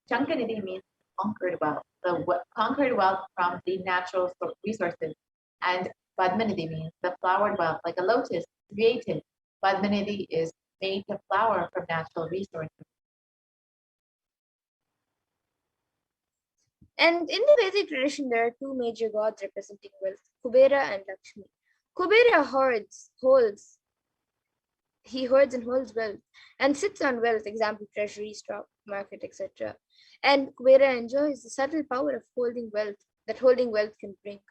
Shankanidhi means conquered wealth, the conquered wealth from the natural resources. And Padmanidhi means the flowered wealth, like a lotus created. Padmanidhi is made to flower from natural resources. And in the Vedic tradition, there are two major gods representing wealth, Kubera and Lakshmi. Kubera holds and holds wealth and sits on wealth, example, treasury, stock market, etc. And Kubera enjoys the subtle power of holding wealth that holding wealth can bring.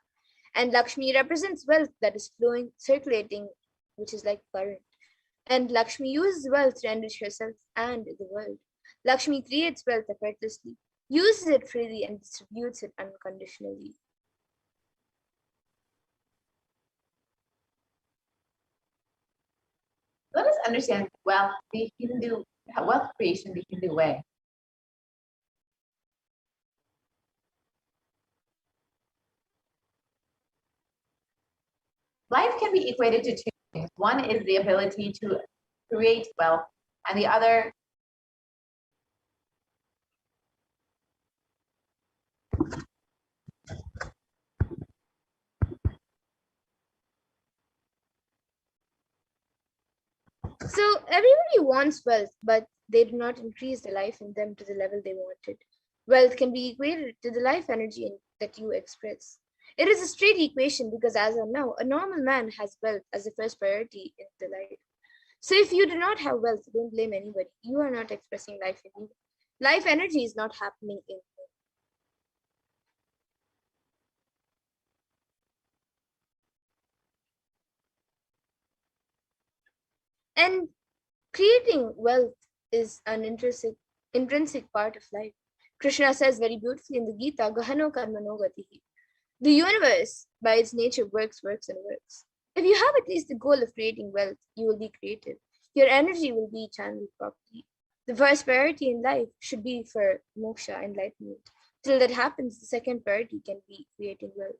And Lakshmi represents wealth that is flowing, circulating, which is like current. And Lakshmi uses wealth to enrich herself and the world. Lakshmi creates wealth effortlessly, uses it freely, and distributes it unconditionally. Let us understand wealth creation the Hindu way. Life can be equated to two things. One is the ability to create wealth, and the other So everybody wants wealth, but they do not increase the life in them to the level they wanted. Wealth can be equated to the life energy that you express. It is a straight equation because, as I know, a normal man has wealth as the first priority in the life. So if you do not have wealth, don't blame anybody. You are not expressing life in you. Life energy is not happening in you. And creating wealth is an intrinsic part of life. Krishna says very beautifully in the Gita, Gahano Karmano Gatihi. The universe, by its nature, works, works, and works. If you have at least the goal of creating wealth, you will be creative. Your energy will be channeled properly. The first priority in life should be for moksha, enlightenment. Till that happens, the second priority can be creating wealth.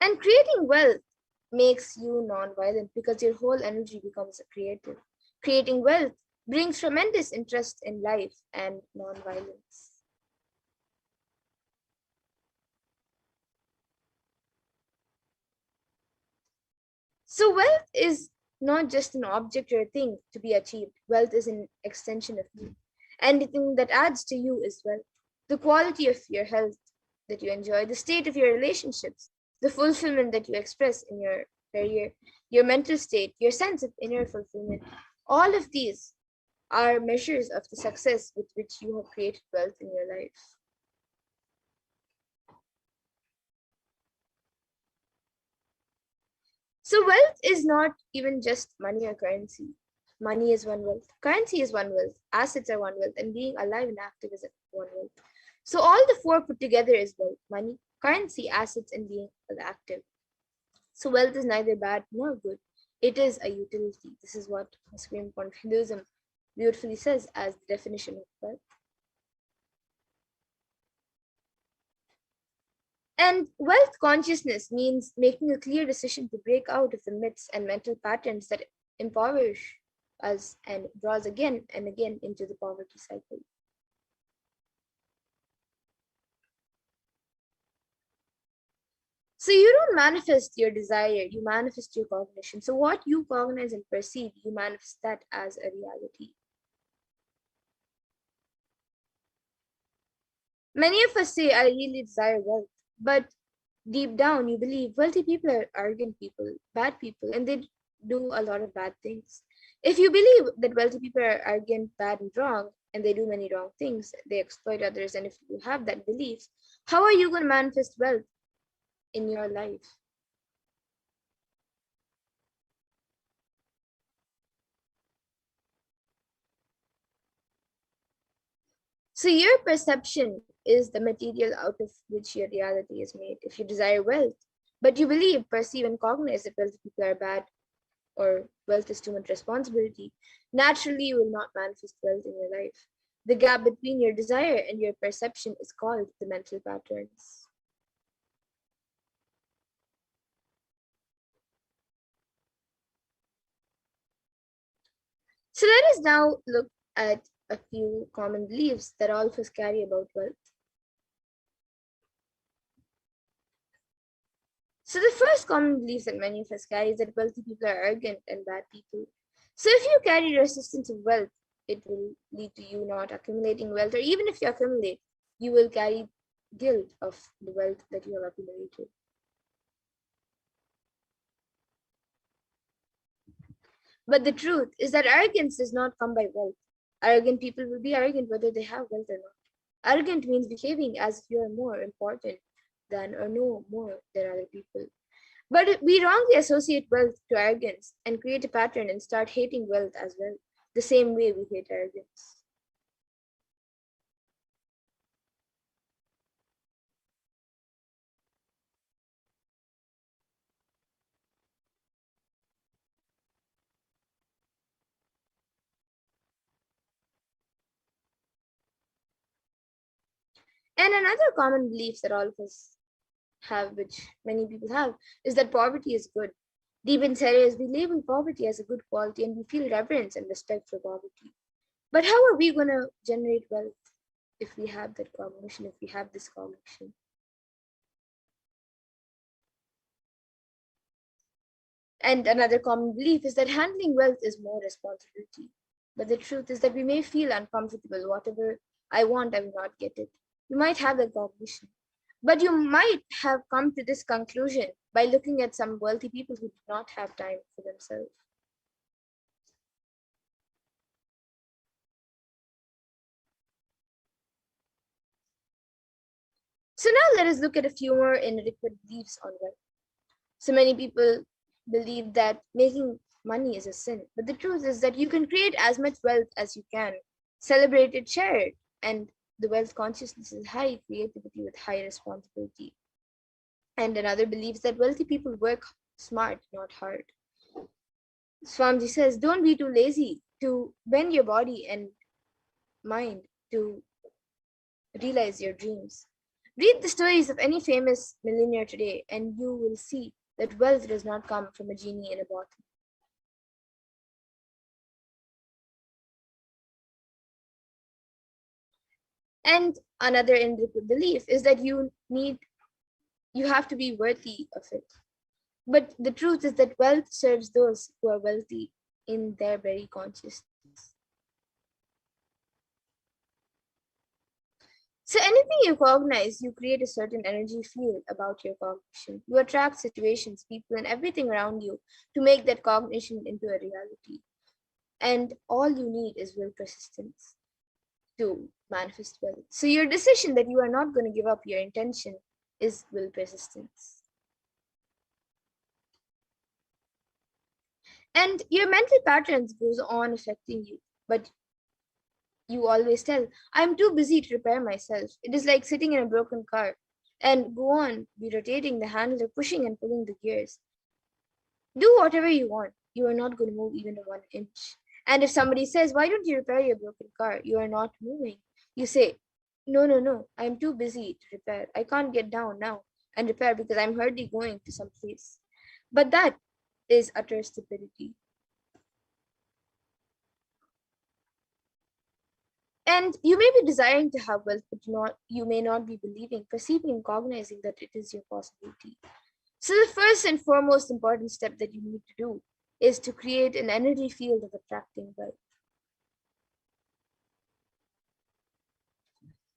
And creating wealth makes you non-violent because your whole energy becomes creative. Creating wealth brings tremendous interest in life and non-violence. So wealth is not just an object or a thing to be achieved. Wealth is an extension of you. Anything that adds to you is wealth. The quality of your health that you enjoy, the state of your relationships, the fulfillment that you express in your career, your mental state, your sense of inner fulfillment. All of these are measures of the success with which you have created wealth in your life. So wealth is not even just money or currency. Money is one wealth, currency is one wealth, assets are one wealth, and being alive and active is one wealth. So all the four put together is wealth: money, currency, assets, and being active. So wealth is neither bad nor good. It is a utility. This is what Supreme Pontiff of Hinduism beautifully says as the definition of wealth. And wealth consciousness means making a clear decision to break out of the myths and mental patterns that impoverish us and draws again and again into the poverty cycle. So you don't manifest your desire, you manifest your cognition. So what you cognize and perceive, you manifest that as a reality. Many of us say, I really desire wealth, but deep down you believe wealthy people are arrogant people, bad people, and they do a lot of bad things. If you believe that wealthy people are arrogant, bad, and wrong, and they do many wrong things, they exploit others, and if you have that belief, how are you going to manifest wealth in your life? So your perception is the material out of which your reality is made. If you desire wealth, but you believe, perceive, and cognize that wealthy people are bad or wealth is too much responsibility, naturally you will not manifest wealth in your life. The gap between your desire and your perception is called the mental patterns. So let us now look at a few common beliefs that all of us carry about wealth. So the first common belief that many of us carry is that wealthy people are arrogant and bad people. So if you carry resistance of wealth, it will lead to you not accumulating wealth, or even if you accumulate, you will carry guilt of the wealth that you have accumulated. But the truth is that arrogance does not come by wealth. Arrogant people will be arrogant whether they have wealth or not. Arrogant means behaving as if you are more important than or know more than other people. But we wrongly associate wealth to arrogance and create a pattern and start hating wealth as well, the same way we hate arrogance. And another common belief that all of us have, which many people have, is that poverty is good. Deep inside us, we label poverty as a good quality and we feel reverence and respect for poverty. But how are we going to generate wealth if we have that cognition, if we have this cognition? And another common belief is that handling wealth is more responsibility. But the truth is that we may feel uncomfortable. Whatever I want, I will not get it. You might have that cognition. But you might have come to this conclusion by looking at some wealthy people who do not have time for themselves. So now let us look at a few more inadequate beliefs on wealth. So many people believe that making money is a sin, but the truth is that you can create as much wealth as you can, celebrate it, share it, and the wealth consciousness is high creativity with high responsibility. And another believes that wealthy people work smart, not hard. Swamiji says, don't be too lazy to bend your body and mind to realize your dreams. Read the stories of any famous millionaire today, and you will see that wealth does not come from a genie in a bottle. And another inadequate belief is that you have to be worthy of it. But the truth is that wealth serves those who are wealthy in their very consciousness. So anything you cognize, you create a certain energy field about your cognition. You attract situations, people, and everything around you to make that cognition into a reality. And all you need is will persistence to manifest wealth. So your decision that you are not going to give up your intention is will persistence. And your mental patterns goes on affecting you, but you always tell, I'm too busy to repair myself. It is like sitting in a broken car and go on, be rotating the handle or pushing and pulling the gears. Do whatever you want. You are not going to move even 1 inch. And if somebody says, why don't you repair your broken car? You are not moving. You say, no, I'm too busy to repair. I can't get down now and repair because I'm hardly going to some place. But that is utter stupidity. And you may be desiring to have wealth, but you may not be believing, perceiving, cognizing that it is your possibility. So the first and foremost important step that you need to do is to create an energy field of attracting wealth.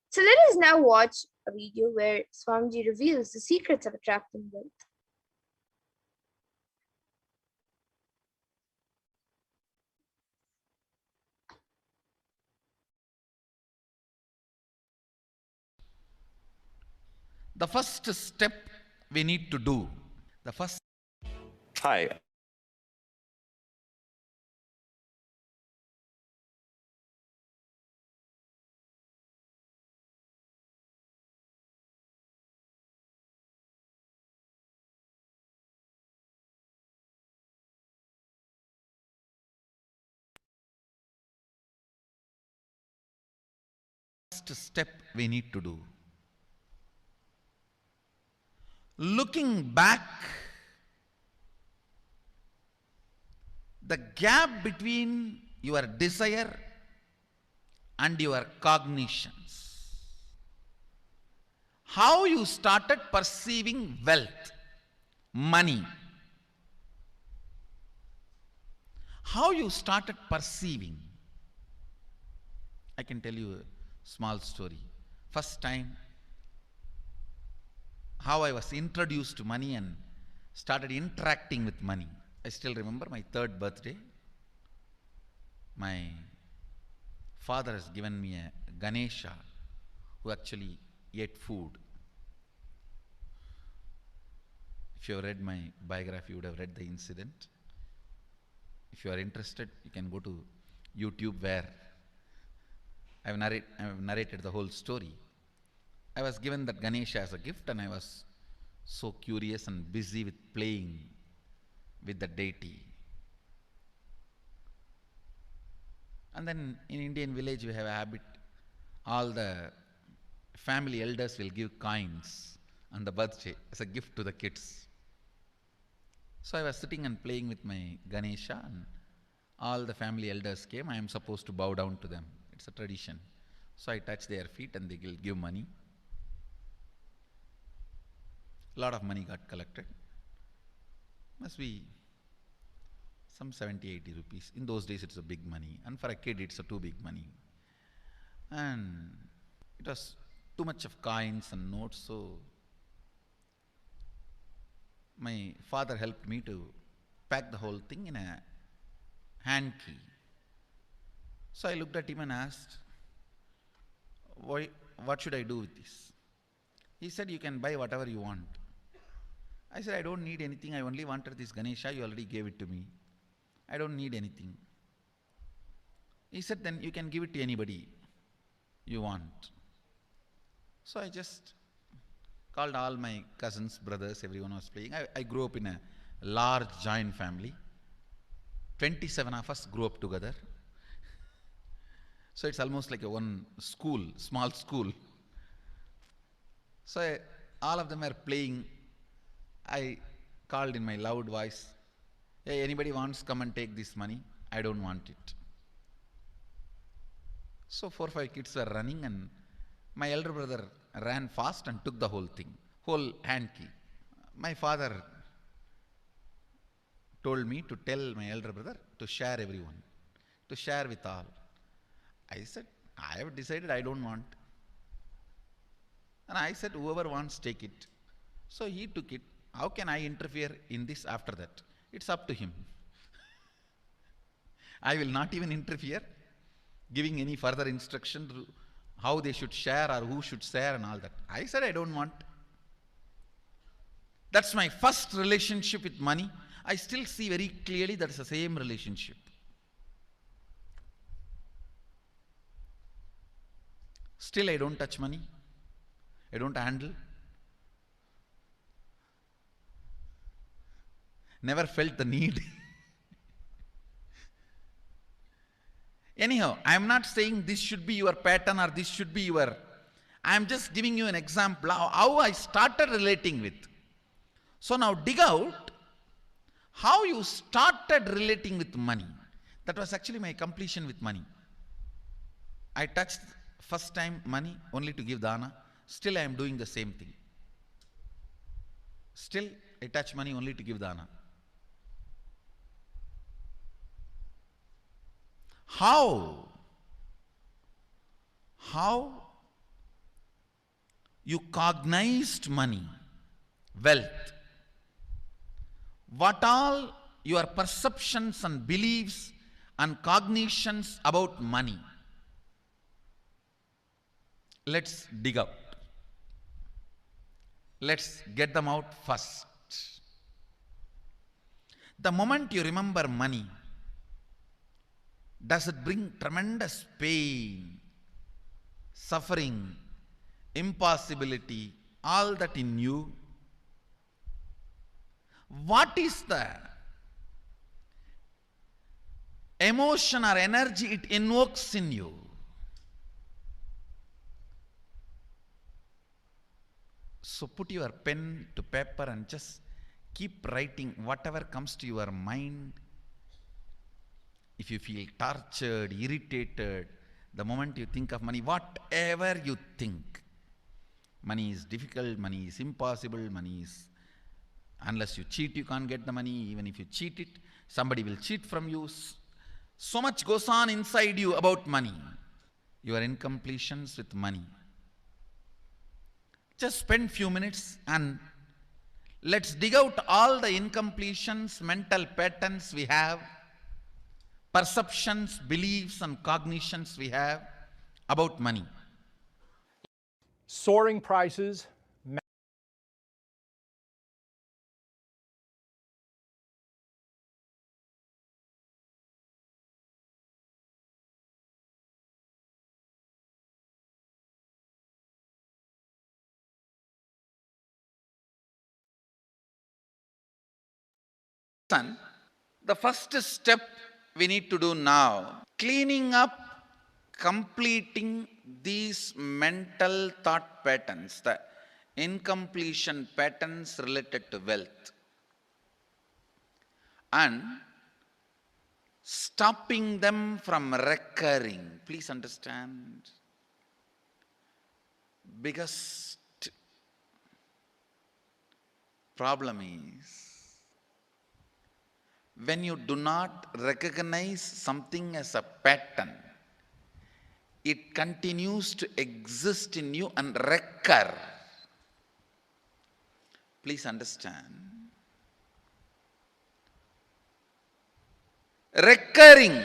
So let us now watch a video where Swamiji reveals the secrets of attracting wealth. The first step we need to do, Hi. looking back, the gap between your desire and your cognitions. How you started perceiving wealth, money. How you started perceiving. I can tell you a small story. First time, how I was introduced to money and started interacting with money. I still remember my 3rd birthday. My father has given me a Ganesha who actually ate food. If you have read my biography, you would have read the incident. If you are interested, you can go to YouTube where I have narrated the whole story. I was given that Ganesha as a gift and I was so curious and busy with playing with the deity. And then in Indian village we have a habit, all the family elders will give coins on the birthday as a gift to the kids. So I was sitting and playing with my Ganesha, and all the family elders came. I am supposed to bow down to them. It's a tradition. So I touch their feet and they will give money. A lot of money got collected. Must be some 70, 80 rupees. In those days it's a big money, and for a kid it's a too big money. And it was too much of coins and notes, so my father helped me to pack the whole thing in a hand key. So I looked at him and asked, what should I do with this? He said, you can buy whatever you want. I said, I don't need anything. I only wanted this Ganesha. You already gave it to me. I don't need anything. He said, then you can give it to anybody you want. So I just called all my cousins, brothers, everyone was playing. I grew up in a large joint family. 27 of us grew up together. So it's almost like a one school, small school. So all of them are playing. I called in my loud voice, hey, anybody wants, come and take this money? I don't want it. So 4 or 5 kids were running, and my elder brother ran fast and took the whole thing, whole hand key. My father told me to tell my elder brother to share everyone, to share with all. I said, I have decided I don't want. And I said, whoever wants, take it. So he took it. How can I interfere in this after that? It's up to him. I will not even interfere, giving any further instruction to how they should share or who should share and all that. I said, I don't want. That's my first relationship with money. I still see very clearly that's the same relationship. Still, I don't touch money. I don't handle. Never felt the need. Anyhow, I am not saying this should be your pattern or this should be your... I am just giving you an example how I started relating with. So now dig out how you started relating with money. That was actually my completion with money. I touched first time money only to give dana. Still I am doing the same thing. Still I touch money only to give dana. How you cognized money, wealth, what all your perceptions and beliefs and cognitions about money. Let's dig out. Let's get them out first. The moment you remember money, does it bring tremendous pain, suffering, impossibility, all that in you? What is the emotion or energy it invokes in you? So put your pen to paper and just keep writing whatever comes to your mind. If you feel tortured, irritated, the moment you think of money, whatever you think, money is difficult, money is impossible, money is, unless you cheat, you can't get the money. Even if you cheat it, somebody will cheat from you. So much goes on inside you about money. Your incompletions with money. Just spend few minutes and let's dig out all the incompletions, mental patterns we have, perceptions, beliefs and cognitions we have about money. Soaring prices, The first step we need to do now, cleaning up completing these mental thought patterns, the incompletion patterns related to wealth, and stopping them from recurring. Please understand, biggest problem is when you do not recognize something as a pattern, it continues to exist in you and recur. Please understand. Recurring,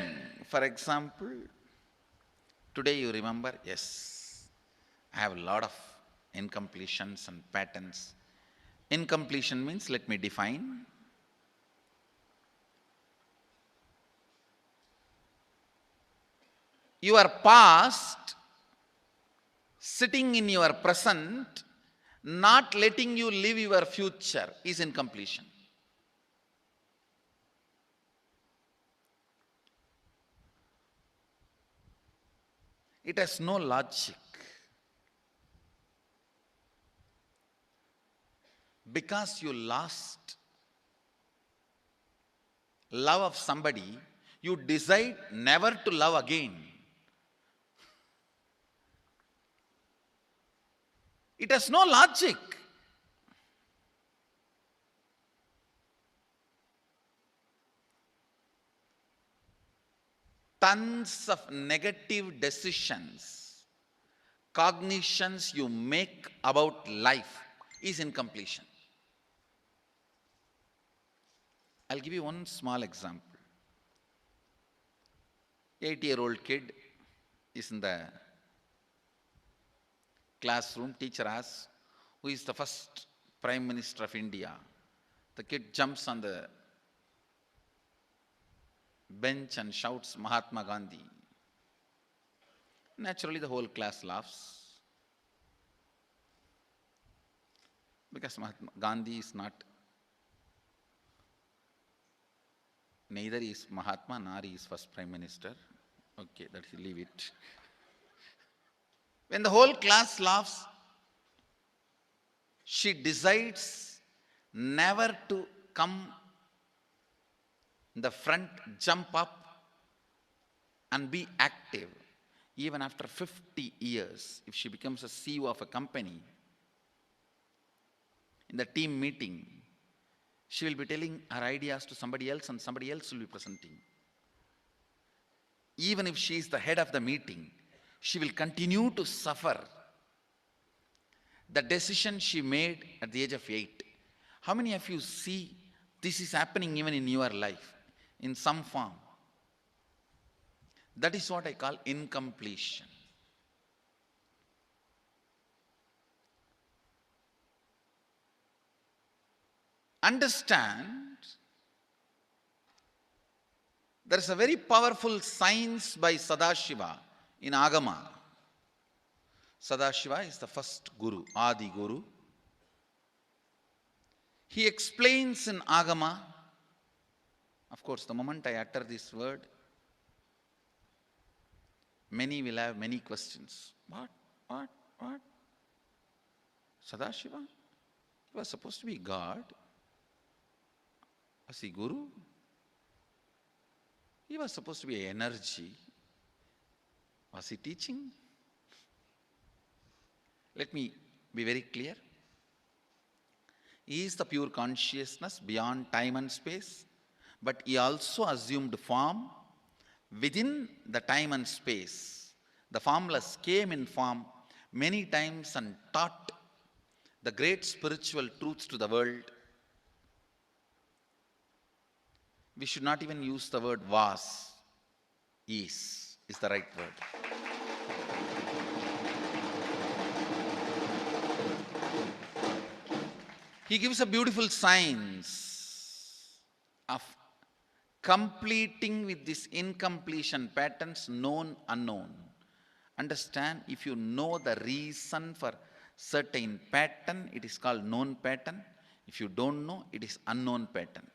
for example, today you remember, yes, I have a lot of incompletions and patterns. Incompletion means, let me define. Your past sitting in your present, not letting you live your future, is incompletion. It has no logic. Because you lost love of somebody, you decide never to love again. It has no logic. Tons of negative decisions, cognitions you make about life is incompletion. I'll give you one small example. 8-year-old kid is in the classroom. Teacher asks, who is the first Prime Minister of India? The kid jumps on the bench and shouts, Mahatma Gandhi. Naturally, the whole class laughs. Because Mahatma Gandhi is not, neither is Mahatma nor is first Prime Minister. Okay, let's leave it. When the whole class laughs, she decides never to come in the front, jump up and be active. Even after 50 years, if she becomes a CEO of a company, in the team meeting, she will be telling her ideas to somebody else and somebody else will be presenting. Even if she is the head of the meeting, she will continue to suffer the decision she made at the age of 8. How many of you see this is happening even in your life in some form? That is what I call incompletion. Understand, there is a very powerful science by Sadashiva in Agama. Sadashiva is the first Guru, Adi Guru. He explains in Agama, of course, the moment I utter this word, many will have many questions. What? Sadashiva? He was supposed to be God. Was he Guru? He was supposed to be energy. Was he teaching? Let me be very clear. He is the pure consciousness beyond time and space, but he also assumed form within the time and space. The formless came in form many times and taught the great spiritual truths to the world. We should not even use the word was. Is the right word. He gives a beautiful science of completing with this incompletion patterns, known, unknown. Understand, if you know the reason for certain pattern, it is called known pattern. If you don't know, it is unknown pattern.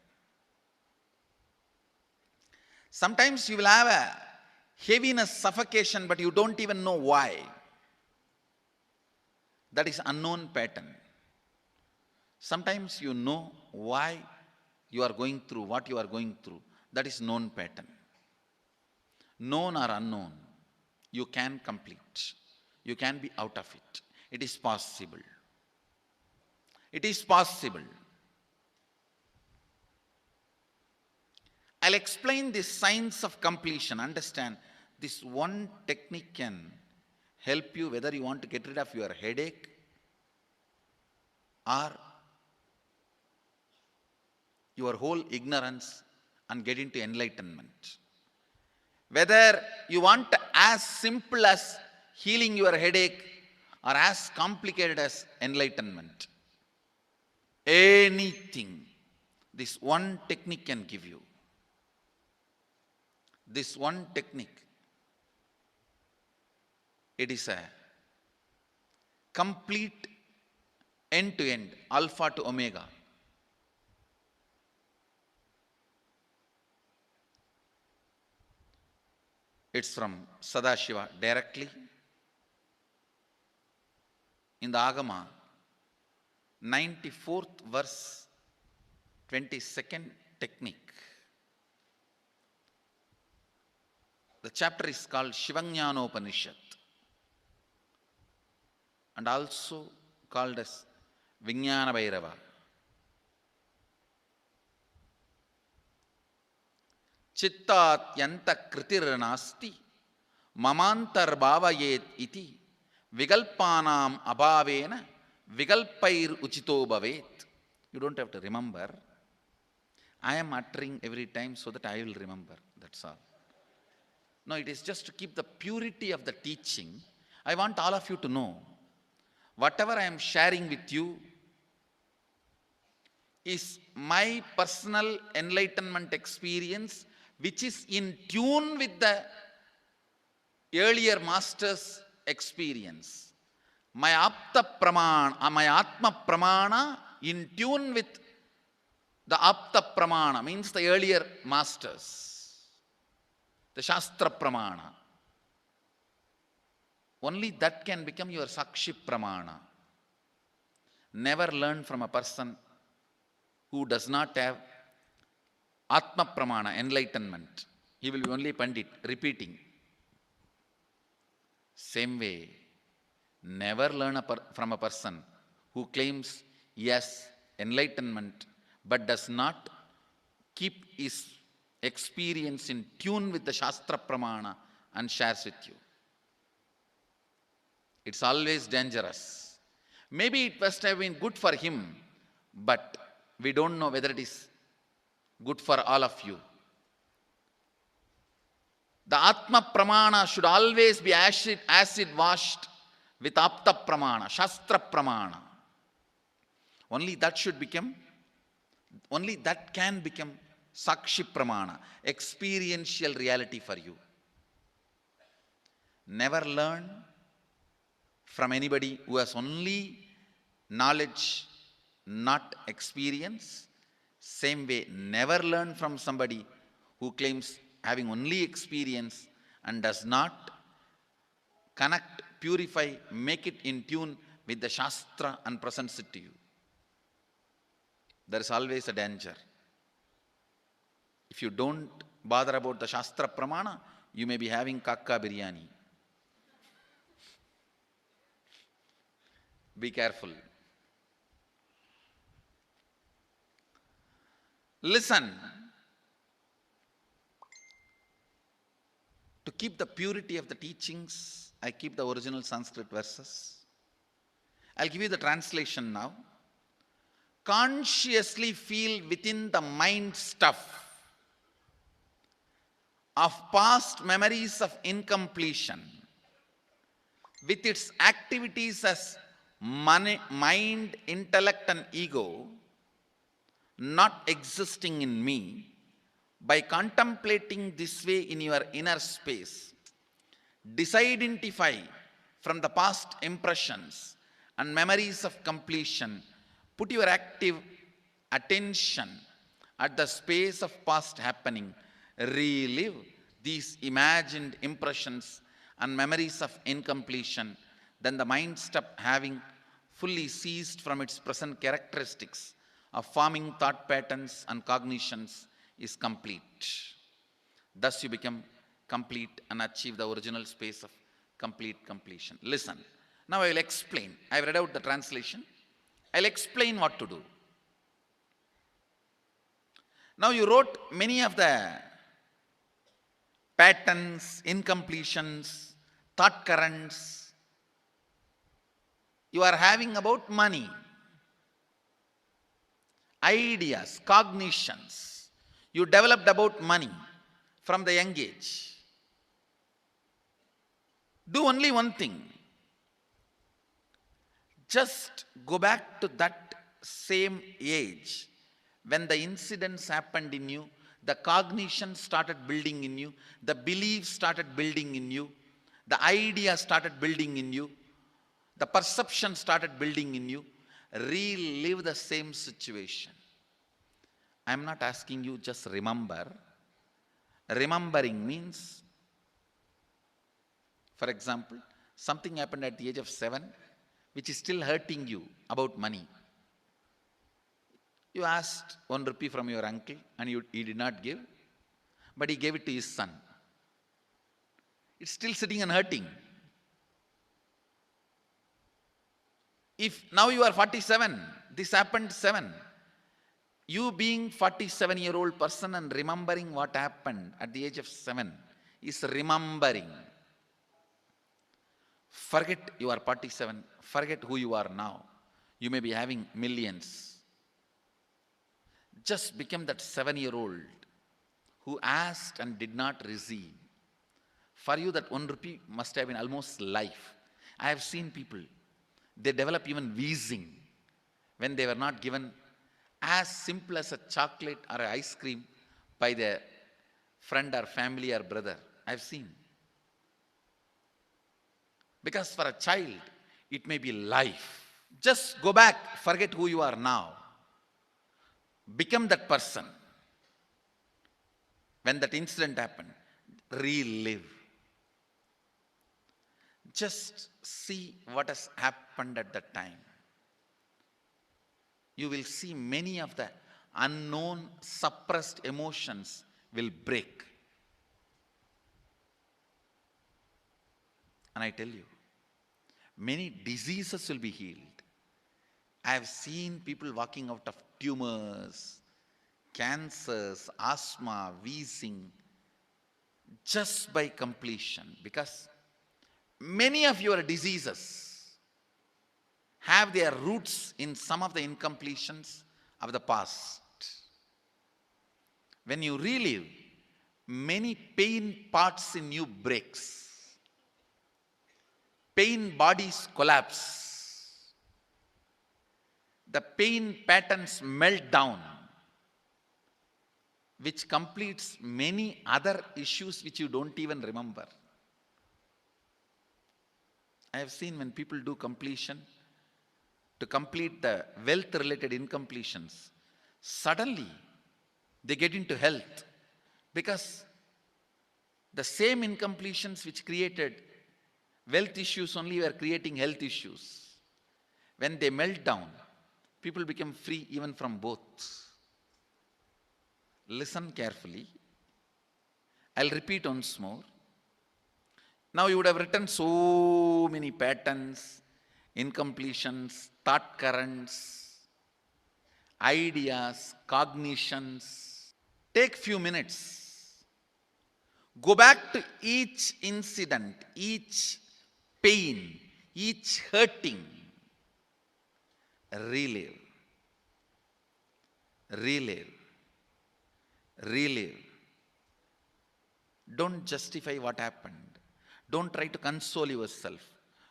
Sometimes you will have a heaviness, suffocation, but you don't even know why. That is unknown pattern. Sometimes you know why you are going through what you are going through. That is known pattern. Known or unknown, you can complete. You can be out of it. It is possible. It is possible. I'll explain the science of completion. Understand, this one technique can help you whether you want to get rid of your headache or your whole ignorance and get into enlightenment. Whether you want as simple as healing your headache or as complicated as enlightenment. Anything, this one technique can give you. This one technique, it is a complete end-to-end, alpha to omega. It's from Sadashiva directly. In the Agama, 94th verse, 22nd technique. The chapter is called Shivajnanopanishad and also called as Vijnana Bhairava. Chittat yanta kritirnasti mamantar bhavayet iti vigalpanam abhavena vigalpair uchito bhavet. You don't have to remember. I am uttering every time so that I will remember. That's all. No, it is just to keep the purity of the teaching. I want all of you to know, whatever I am sharing with you is my personal enlightenment experience, which is in tune with the earlier master's experience. My Apta Pramana, my Atma Pramana in tune with the Apta Pramana, means the earlier masters. The Shastra Pramana. Only that can become your Sakshi Pramana. Never learn from a person who does not have Atma Pramana, enlightenment. He will be only Pandit, repeating. Same way, never learn from a person who claims yes, enlightenment, but does not keep his experience in tune with the Shastra Pramana and shares with you. It's always dangerous. Maybe it must have been good for him, but we don't know whether it is good for all of you. The Atma Pramana should always be acid washed with Apta Pramana, Shastra Pramana. Only that can become Sakshi Pramana, experiential reality for you. Never learn from anybody who has only knowledge, not experience. Same way, never learn from somebody who claims having only experience and does not connect, purify, make it in tune with the Shastra and presents it to you. There is always a danger. If you don't bother about the Shastra Pramana, you may be having kakka biryani. Be careful. Listen. To keep the purity of the teachings, I keep the original Sanskrit verses. I'll give you the translation now. Consciously feel within the mind stuff of past memories of incompletion with its activities as mind, intellect and ego not existing in me. By contemplating this way in your inner space, disidentify from the past impressions and memories of completion. Put your active attention at the space of past happening. Relive these imagined impressions and memories of incompletion, then the mind step having fully ceased from its present characteristics of forming thought patterns and cognitions is complete. Thus you become complete and achieve the original space of complete completion. Listen, now I will explain. I have read out the translation. I will explain what to do. Now you wrote many of the patterns, incompletions, thought currents you are having about money, ideas, cognitions you developed about money from the young age. Do only one thing. Just go back to that same age when the incidents happened in you, the cognition started building in you, the beliefs started building in you, the ideas started building in you, the perception started building in you. Relive the same situation. I am not asking you just remember. Remembering means, for example, something happened at the age of 7 which is still hurting you about money. You asked 1 rupee from your uncle and he did not give, but he gave it to his son. It's still sitting and hurting. If now you are 47, this happened 7. You being 47-year-old person and remembering what happened at the age of 7 is remembering. Forget you are 47. Forget who you are now. You may be having millions. Just become that 7-year-old who asked and did not receive. For you that 1 rupee must have been almost life. I have seen people, they develop even wheezing when they were not given as simple as a chocolate or an ice cream by their friend or family or brother. I have seen. Because for a child, it may be life. Just go back, forget who you are now. Become that person. When that incident happened, relive. Just see what has happened at that time. You will see many of the unknown, suppressed emotions will break. And I tell you, many diseases will be healed. I have seen people walking out of tumors, cancers, asthma, wheezing, just by completion. Because many of your diseases have their roots in some of the incompletions of the past. When you relive, many pain parts in you breaks. Pain bodies collapse. The pain patterns melt down, which completes many other issues which you don't even remember. I have seen when people do completion, to complete the wealth-related incompletions, suddenly they get into health, because the same incompletions which created wealth issues only were creating health issues. When they melt down, people become free even from both. Listen carefully. I'll repeat once more. Now you would have written so many patterns, incompletions, thought currents, ideas, cognitions. Take few minutes. Go back to each incident, each pain, each hurting. Relive. Relive. Relive. Don't justify what happened. Don't try to console yourself.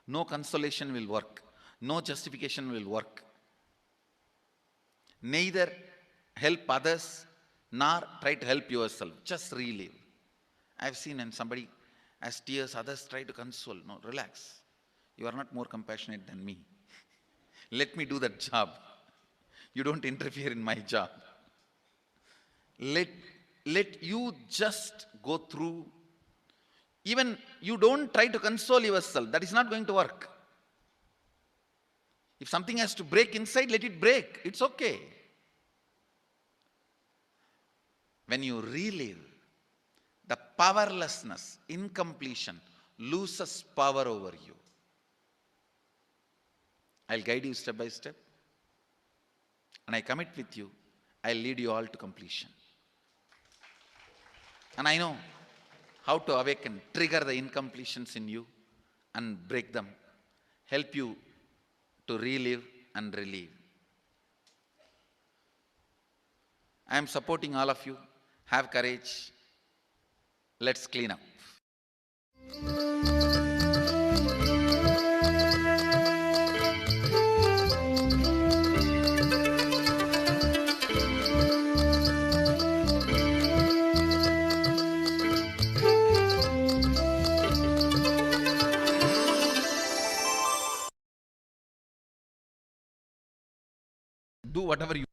No consolation will work. No justification will work. Neither help others nor try to help yourself. Just relive. I've seen when somebody has tears, others try to console. No, relax. You are not more compassionate than me. Let me do that job. You don't interfere in my job. Let you just go through Even you don't try to console yourself, that is not going to work. If something has to break inside, let it break. It's okay. When you relive, the powerlessness, incompletion, loses power over you. I'll guide you step by step. And I commit with you, I'll lead you all to completion. And I know how to awaken, trigger the incompletions in you and break them, help you to relive and relive. I am supporting all of you. Have courage. Let's clean up. Do whatever you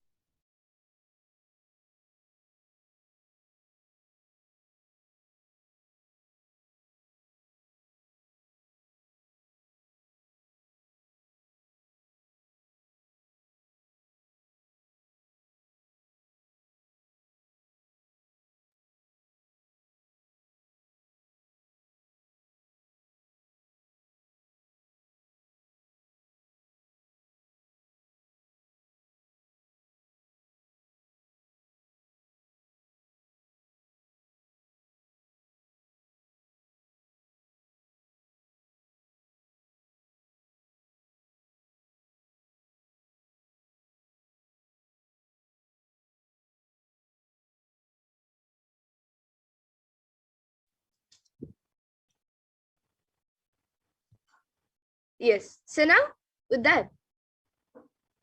Yes. So now, with that,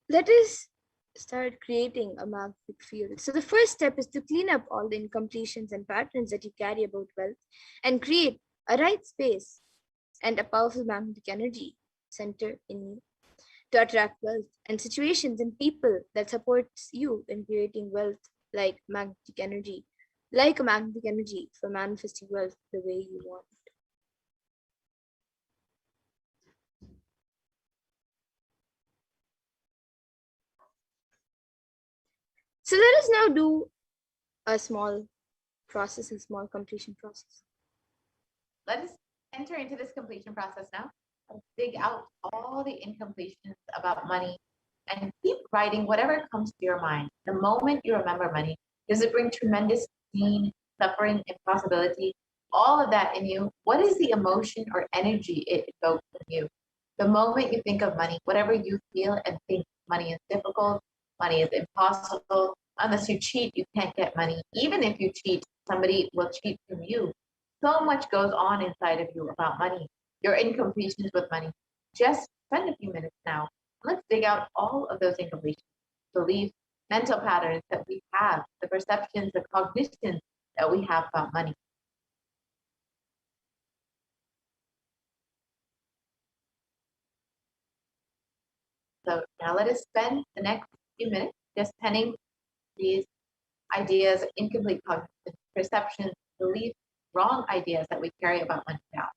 let us start creating a magnetic field. So the first step is to clean up all the incompletions and patterns that you carry about wealth and create a right space and a powerful magnetic energy center in you to attract wealth and situations and people that supports you in creating wealth like magnetic energy, like a magnetic energy for manifesting wealth the way you want. So let us now do a small process, a small completion process. Let us enter into this completion process now. Dig out all the incompletions about money and keep writing whatever comes to your mind. The moment you remember money, does it bring tremendous pain, suffering, impossibility? All of that in you, what is the emotion or energy it evokes in you? The moment you think of money, whatever you feel and think, money is difficult, money is impossible. Unless you cheat, you can't get money. Even if you cheat, somebody will cheat from you. So much goes on inside of you about money, your incompletions with money. Just spend a few minutes now. Let's dig out all of those incompletions, beliefs, mental patterns that we have, the perceptions, the cognitions that we have about money. So now let us spend the next few minutes just penning these ideas, incomplete cognition, perceptions, beliefs, wrong ideas that we carry about money down.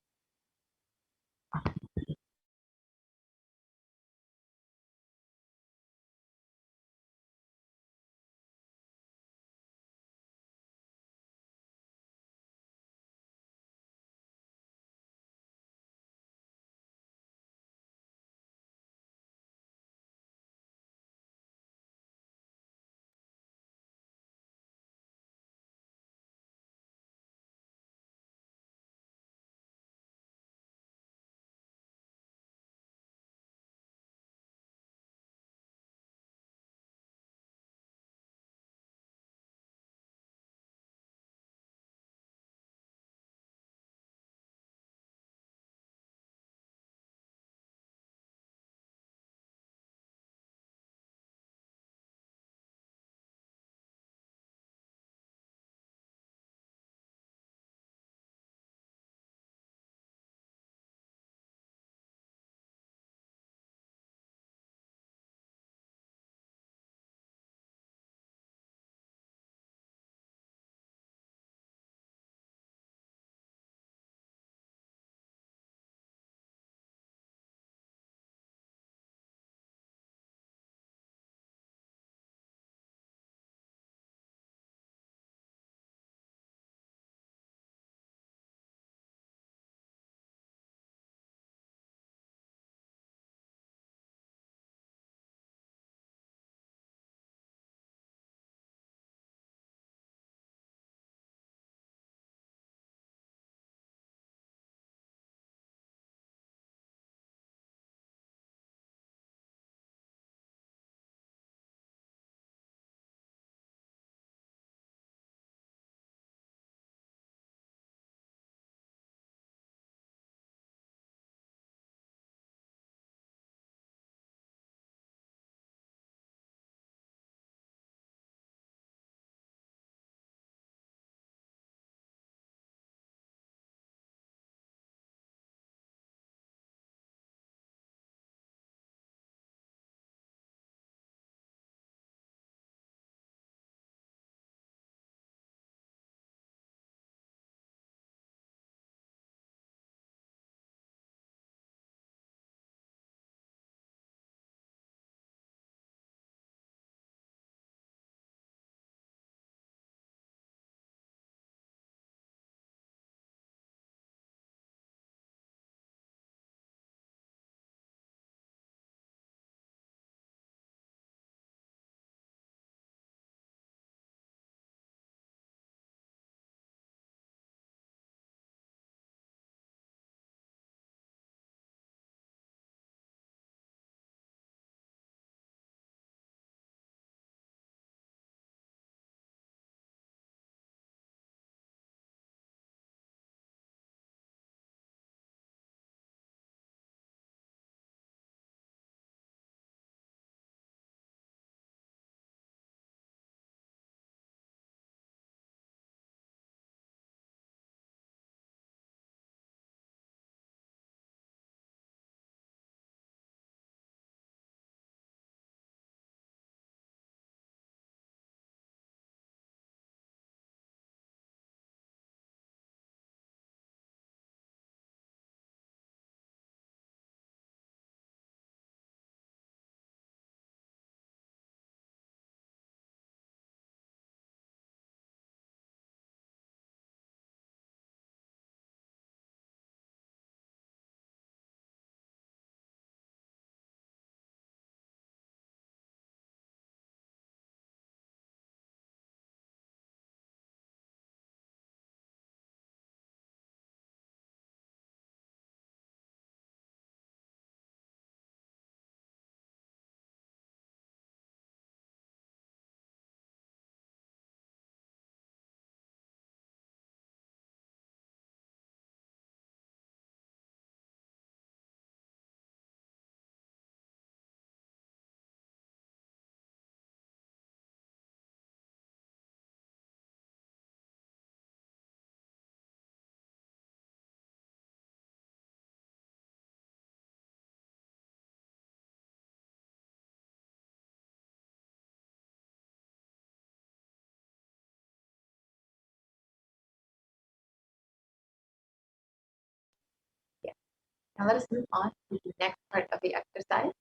Now let us move on to the next part of the exercise.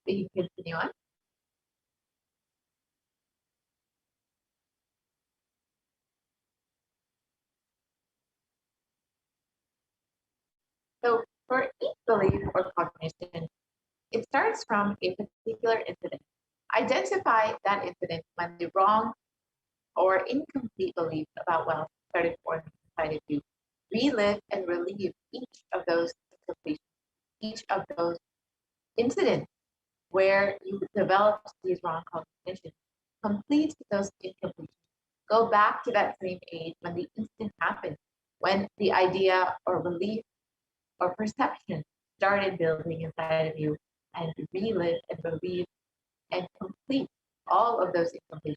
We can continue on. So for each belief or cognition, it starts from a particular incident. Identify that incident when the wrong or incomplete belief about wealth started forming inside of you. Relive and relieve each of those incompletions, each of those incidents where you developed these wrong cognitions. Complete those incompletions. Go back to that same age when the incident happened, when the idea or belief or perception started building inside of you, and relive and relieve and complete all of those incompletions.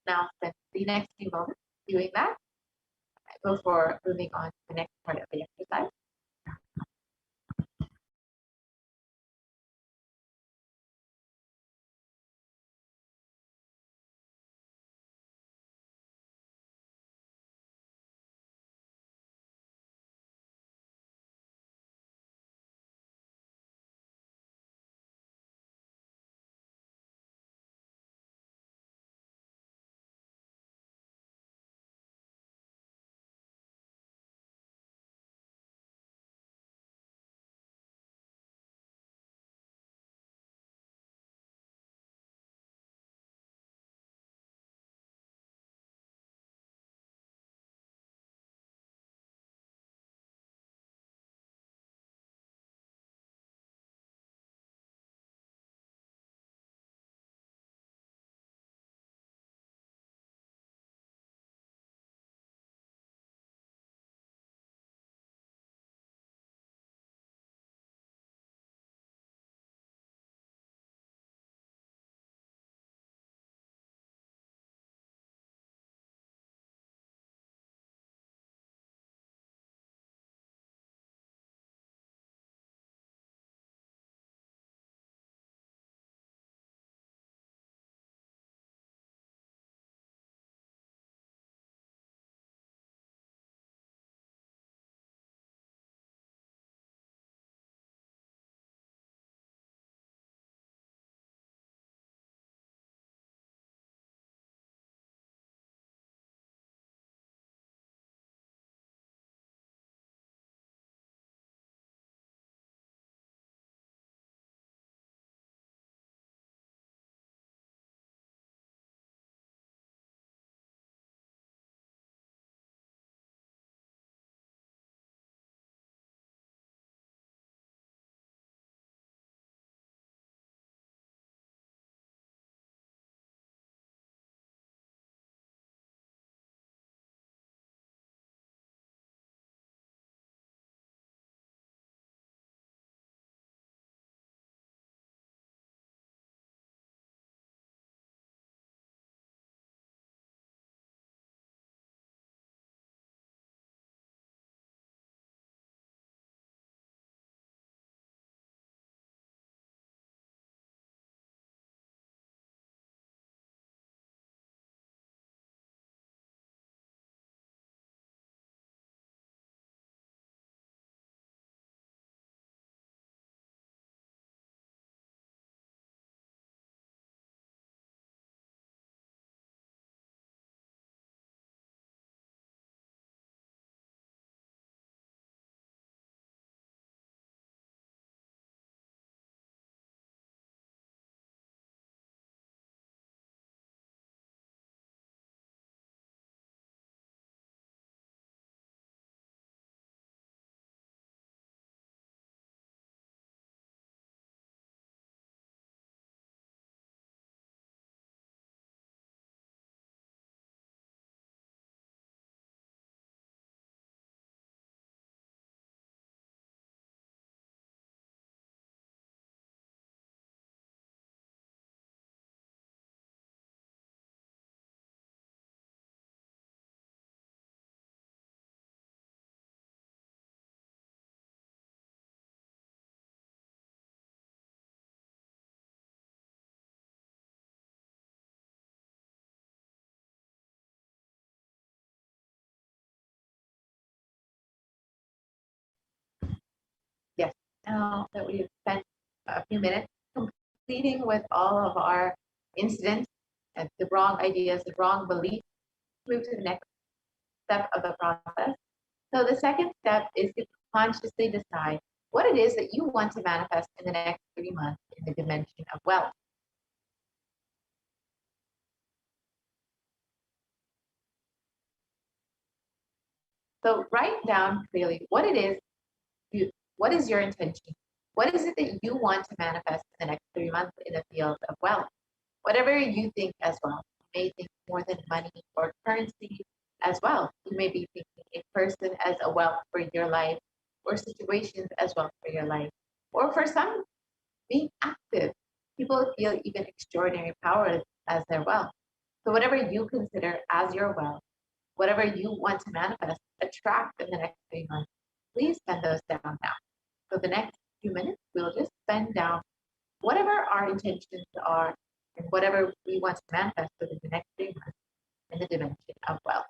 Now spend the next few moments doing that before moving on to the next part of the exercise. Now that we've spent a few minutes completing with all of our incidents and the wrong ideas, the wrong beliefs, move to the next step of the process. So the second step is to consciously decide what it is that you want to manifest in the next 3 months in the dimension of wealth. So write down clearly what it is, what is your intention? What is it that you want to manifest in the next 3 months in the field of wealth? Whatever you think as well. You may think more than money or currency as well. You may be thinking a person as a wealth for your life, or situations as wealth for your life. Or for some, being active. People feel even extraordinary power as their wealth. So whatever you consider as your wealth, whatever you want to manifest, attract in the next 3 months, please send those down now. So the next few minutes, we'll just send down whatever our intentions are and whatever we want to manifest within the next 3 months in the dimension of wealth.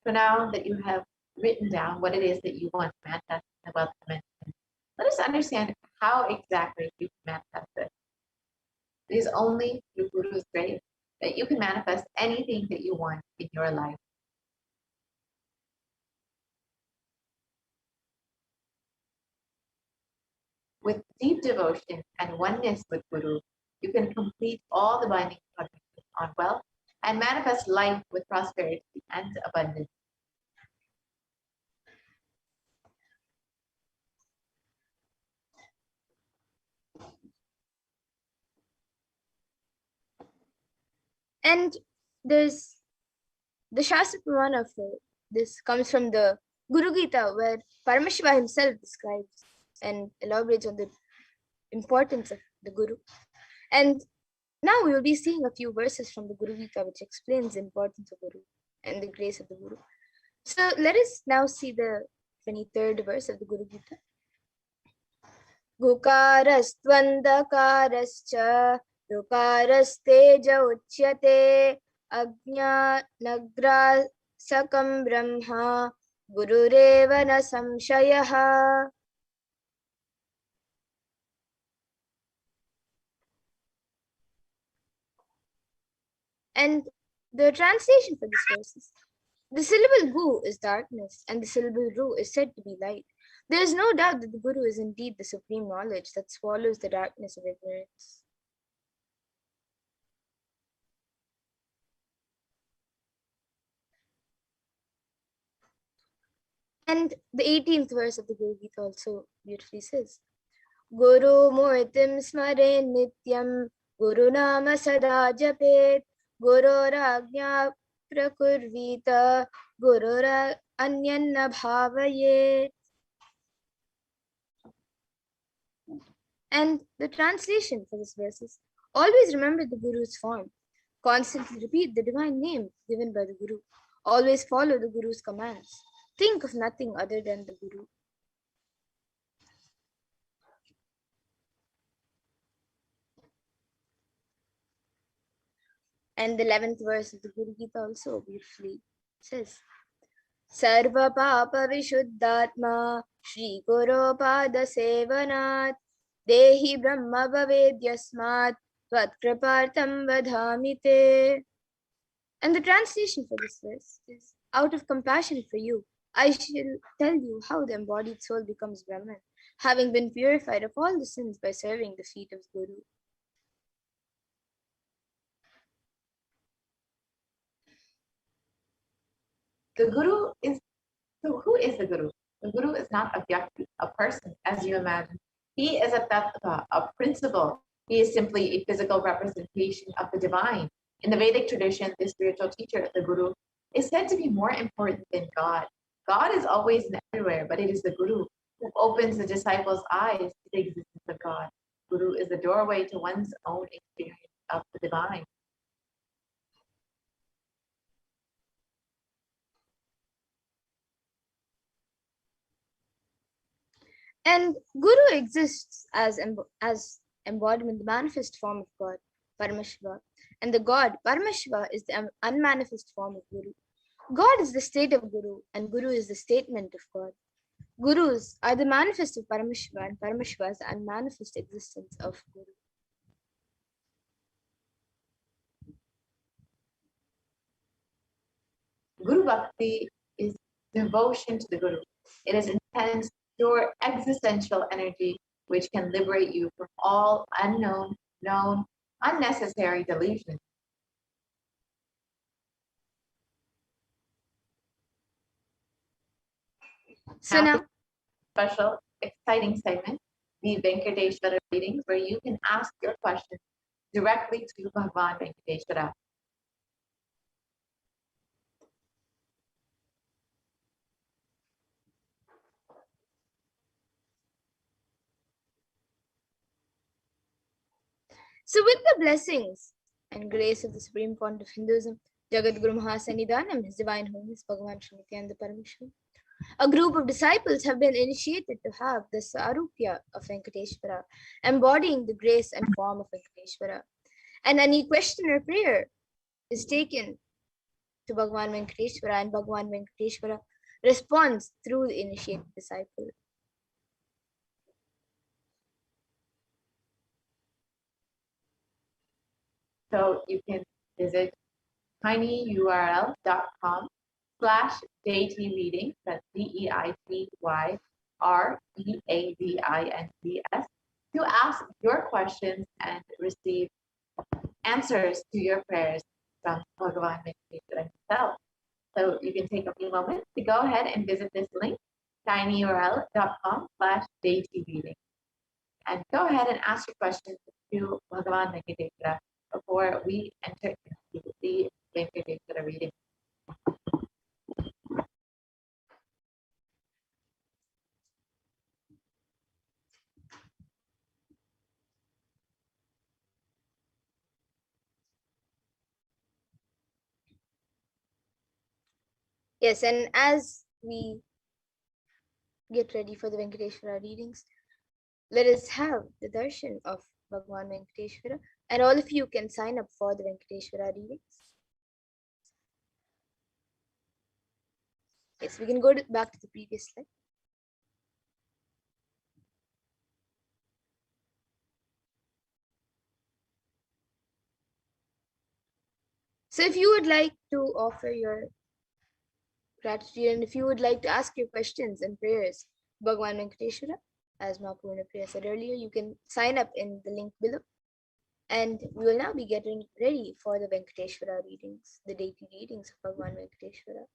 So now that you have written down what it is that you want to manifest in the wealth dimension, let us understand how exactly you can manifest it. It is only through Guru's grace that you can manifest anything that you want in your life. With deep devotion and oneness with Guru, you can complete all the binding covenants on wealth and manifest life with prosperity and abundance. And there's the Shastra Pramana for this comes from the Guru Gita, where Paramashiva himself describes and elaborates on the importance of the Guru. And now we will be seeing a few verses from the Guru Gita which explains the importance of Guru and the grace of the Guru. So let us now see the 23rd verse of the Guru Gita. Gukarastvandhakarascha Rukarasteja uchyate Ajnanagrasakam Brahma Gurureva na samshayaha. And the translation for this verse is: the syllable gu is darkness and the syllable ru is said to be light. There is no doubt that the Guru is indeed the supreme knowledge that swallows the darkness of ignorance. And the 18th verse of the Guru Gita also beautifully says, Guru Murtim Smare Nityam Guru Nama Sada Japet Guru Ragnya Prakurvita Guru Anyanna Bhavayet. And the translation for this verse is: always remember the Guru's form. Constantly repeat the divine name given by the Guru. Always follow the Guru's commands. Think of nothing other than the Guru. And the 11th verse of the Guru Gita also beautifully says, Sarva Papa Vishuddhatma Shri Guru Pada Sevanat Dehi Brahma Bhavedyasmat Tvat Kripartam Vadhamite. And the translation for this verse is: out of compassion for you, I shall tell you how the embodied soul becomes Brahman, having been purified of all the sins by serving the feet of Guru. The Guru is, so who is the Guru? The Guru is not a vyakti, a person, as you imagine. He is a tattva, a principle. He is simply a physical representation of the divine. In the Vedic tradition, the spiritual teacher, the Guru, is said to be more important than God. God is always and everywhere, but it is the Guru who opens the disciples' eyes to the existence of God. Guru is the doorway to one's own experience of the divine. And Guru exists as embodiment, the manifest form of God, Paramashiva. And the God, Paramashiva, is the unmanifest form of Guru. God is the state of Guru, and Guru is the statement of God. Gurus are the manifest of Paramashiva, and Paramashiva is the unmanifest existence of Guru. Guru Bhakti is devotion to the Guru. It is intense, pure, existential energy which can liberate you from all unknown, known, unnecessary delusions. So now, special, exciting segment, the Venkateshwara readings, where you can ask your questions directly to Bhagavan Venkateshwara. So with the blessings and grace of the Supreme Pontiff of Hinduism, Jagat Guru Mahasannidhanam, His Divine Holiness Bhagavan Nithyanda Paramashivam, a group of disciples have been initiated to have the Sarupya of Venkateshwara, embodying the grace and form of Venkateshwara. And any question or prayer is taken to Bhagavan Venkateshwara, and Bhagavan Venkateshwara responds through the initiated disciple. So you can visit tinyurl.com/deityreadings, that's DEITYREADINGS, to ask your questions and receive answers to your prayers from Bhagavan Venkateshwara himself. So you can take a few moments to go ahead and visit this link, tinyurl.com/deityreadings, and go ahead and ask your questions to Bhagavan Venkateshwara before we enter into the Venkateshwara reading. Yes, and as we get ready for the Venkateshwara readings, let us have the darshan of Bhagavan Venkateshwara, and all of you can sign up for the Venkateshwara readings. Yes, we can go back to the previous slide. So if you would like to offer your gratitude, and if you would like to ask your questions and prayers, Bhagavan Venkateshwara, as Mahapurna Priya said earlier, you can sign up in the link below. And we will now be getting ready for the Venkateshwara readings, the deity readings of Bhagavan Venkateshwara.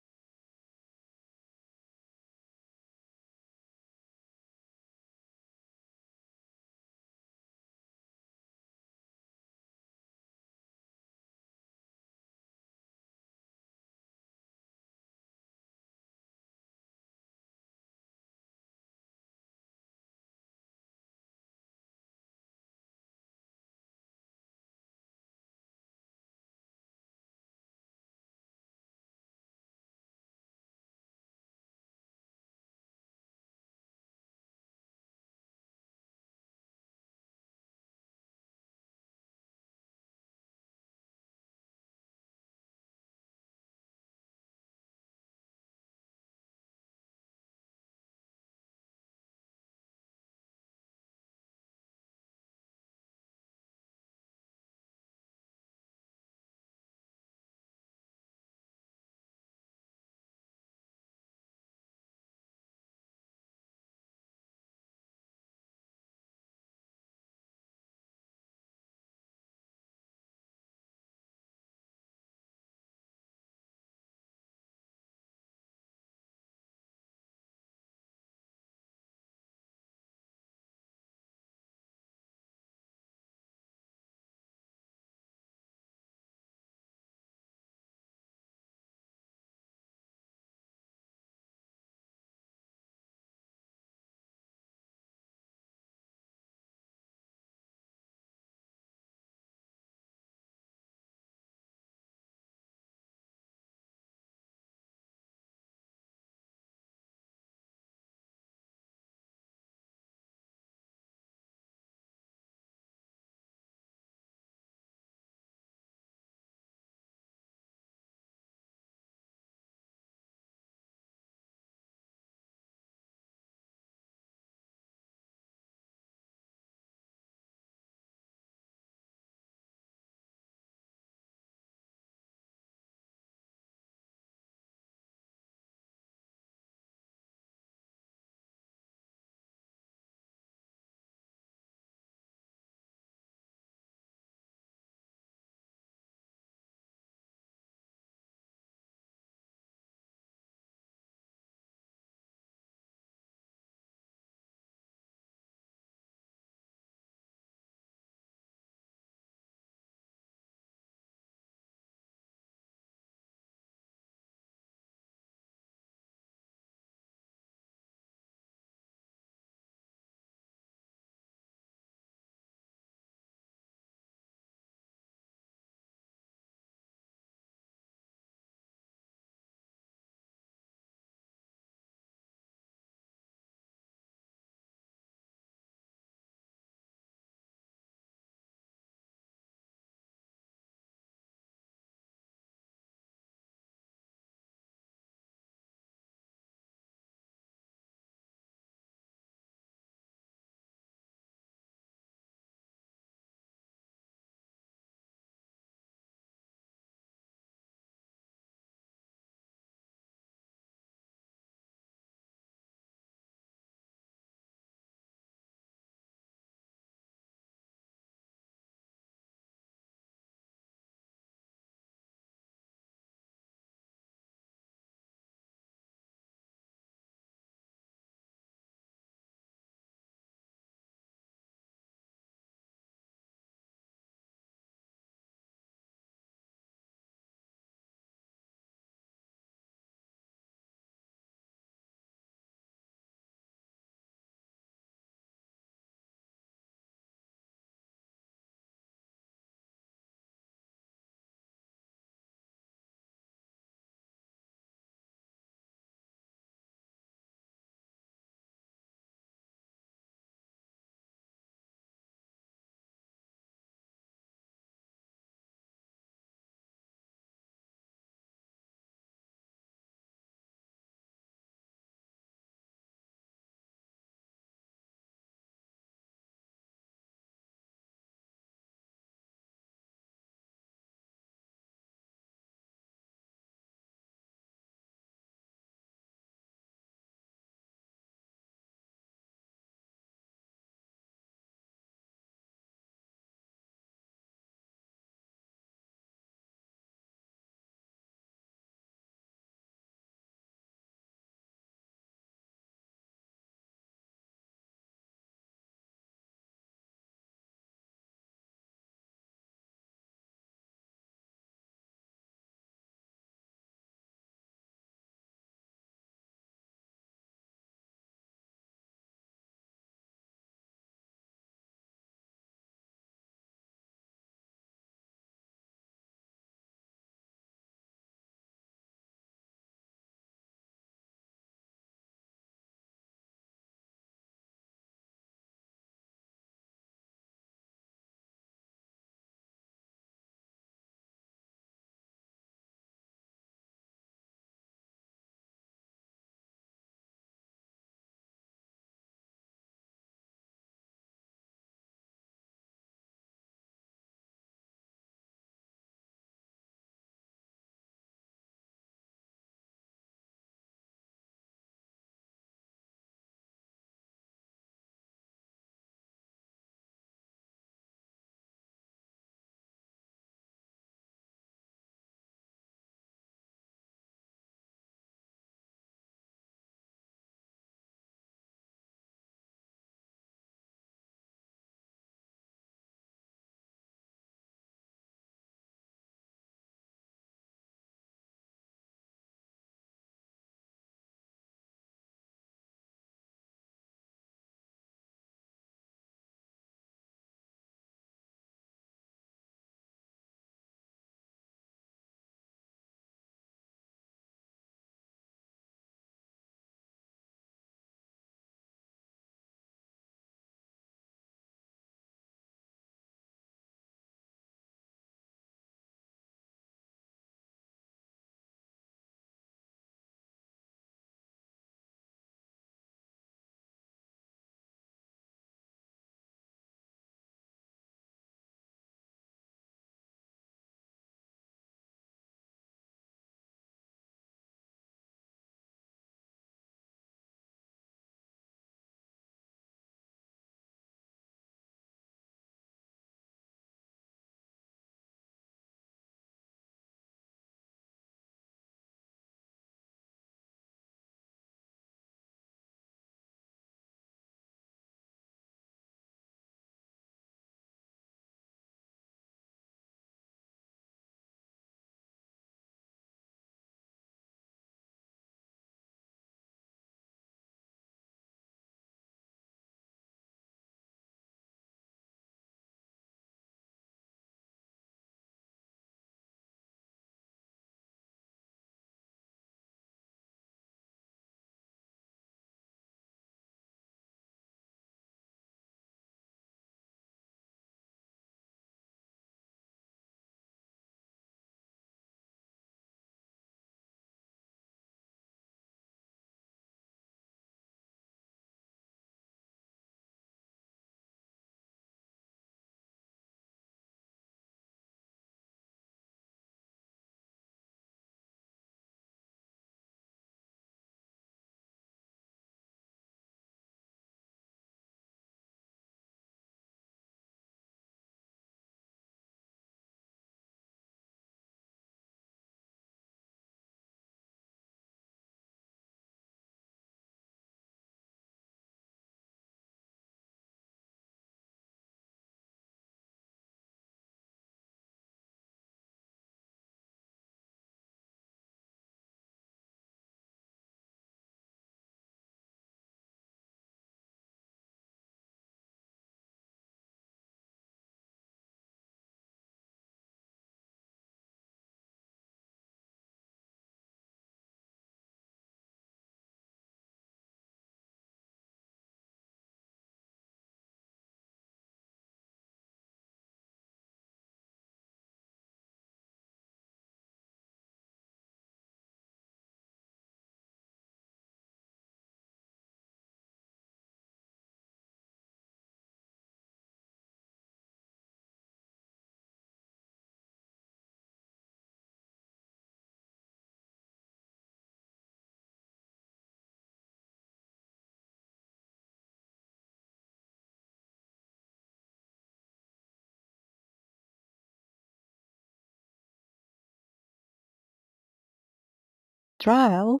trial.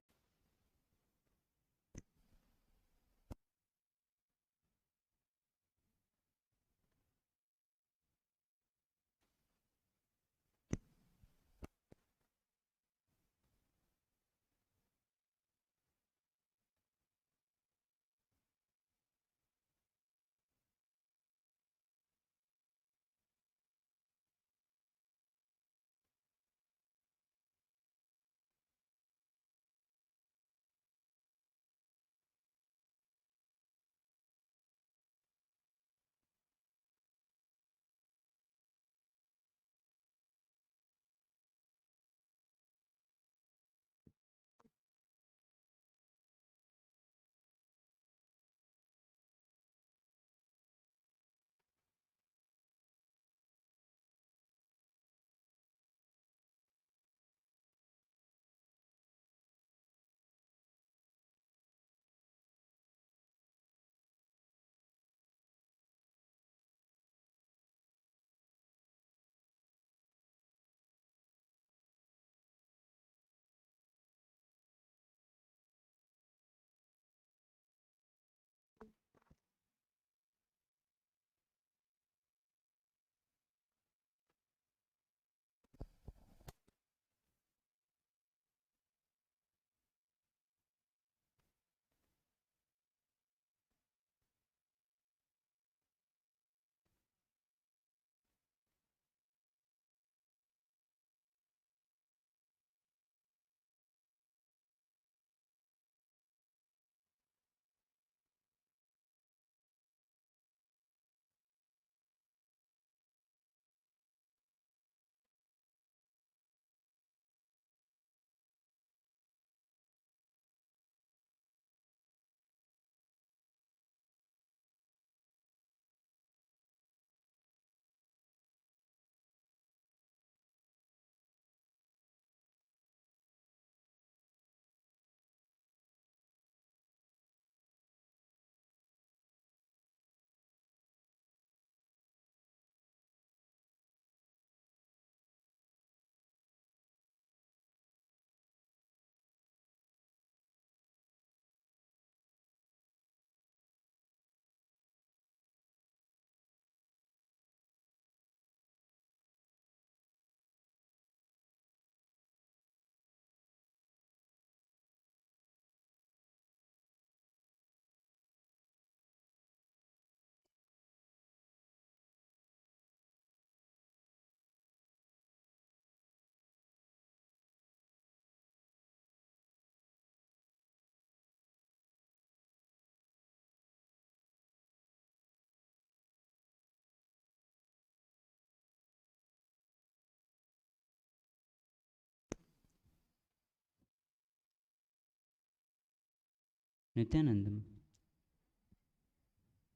Nityanandam,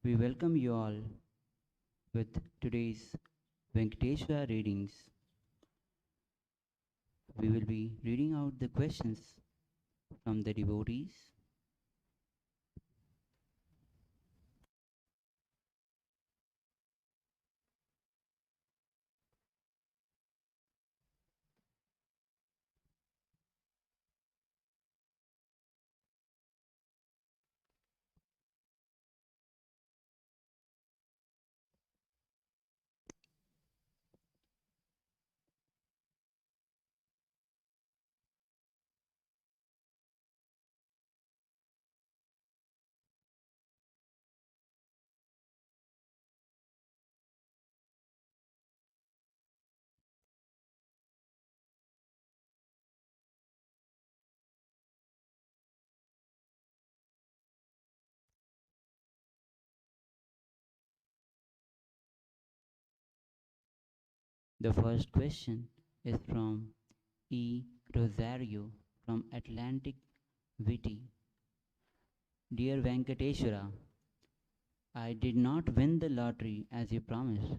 we welcome you all with today's Venkateshwara readings. We will be reading out the questions from the devotees. The first question is from E. Rosario from Atlantic Viti. Dear Venkateshwara, I did not win the lottery as you promised.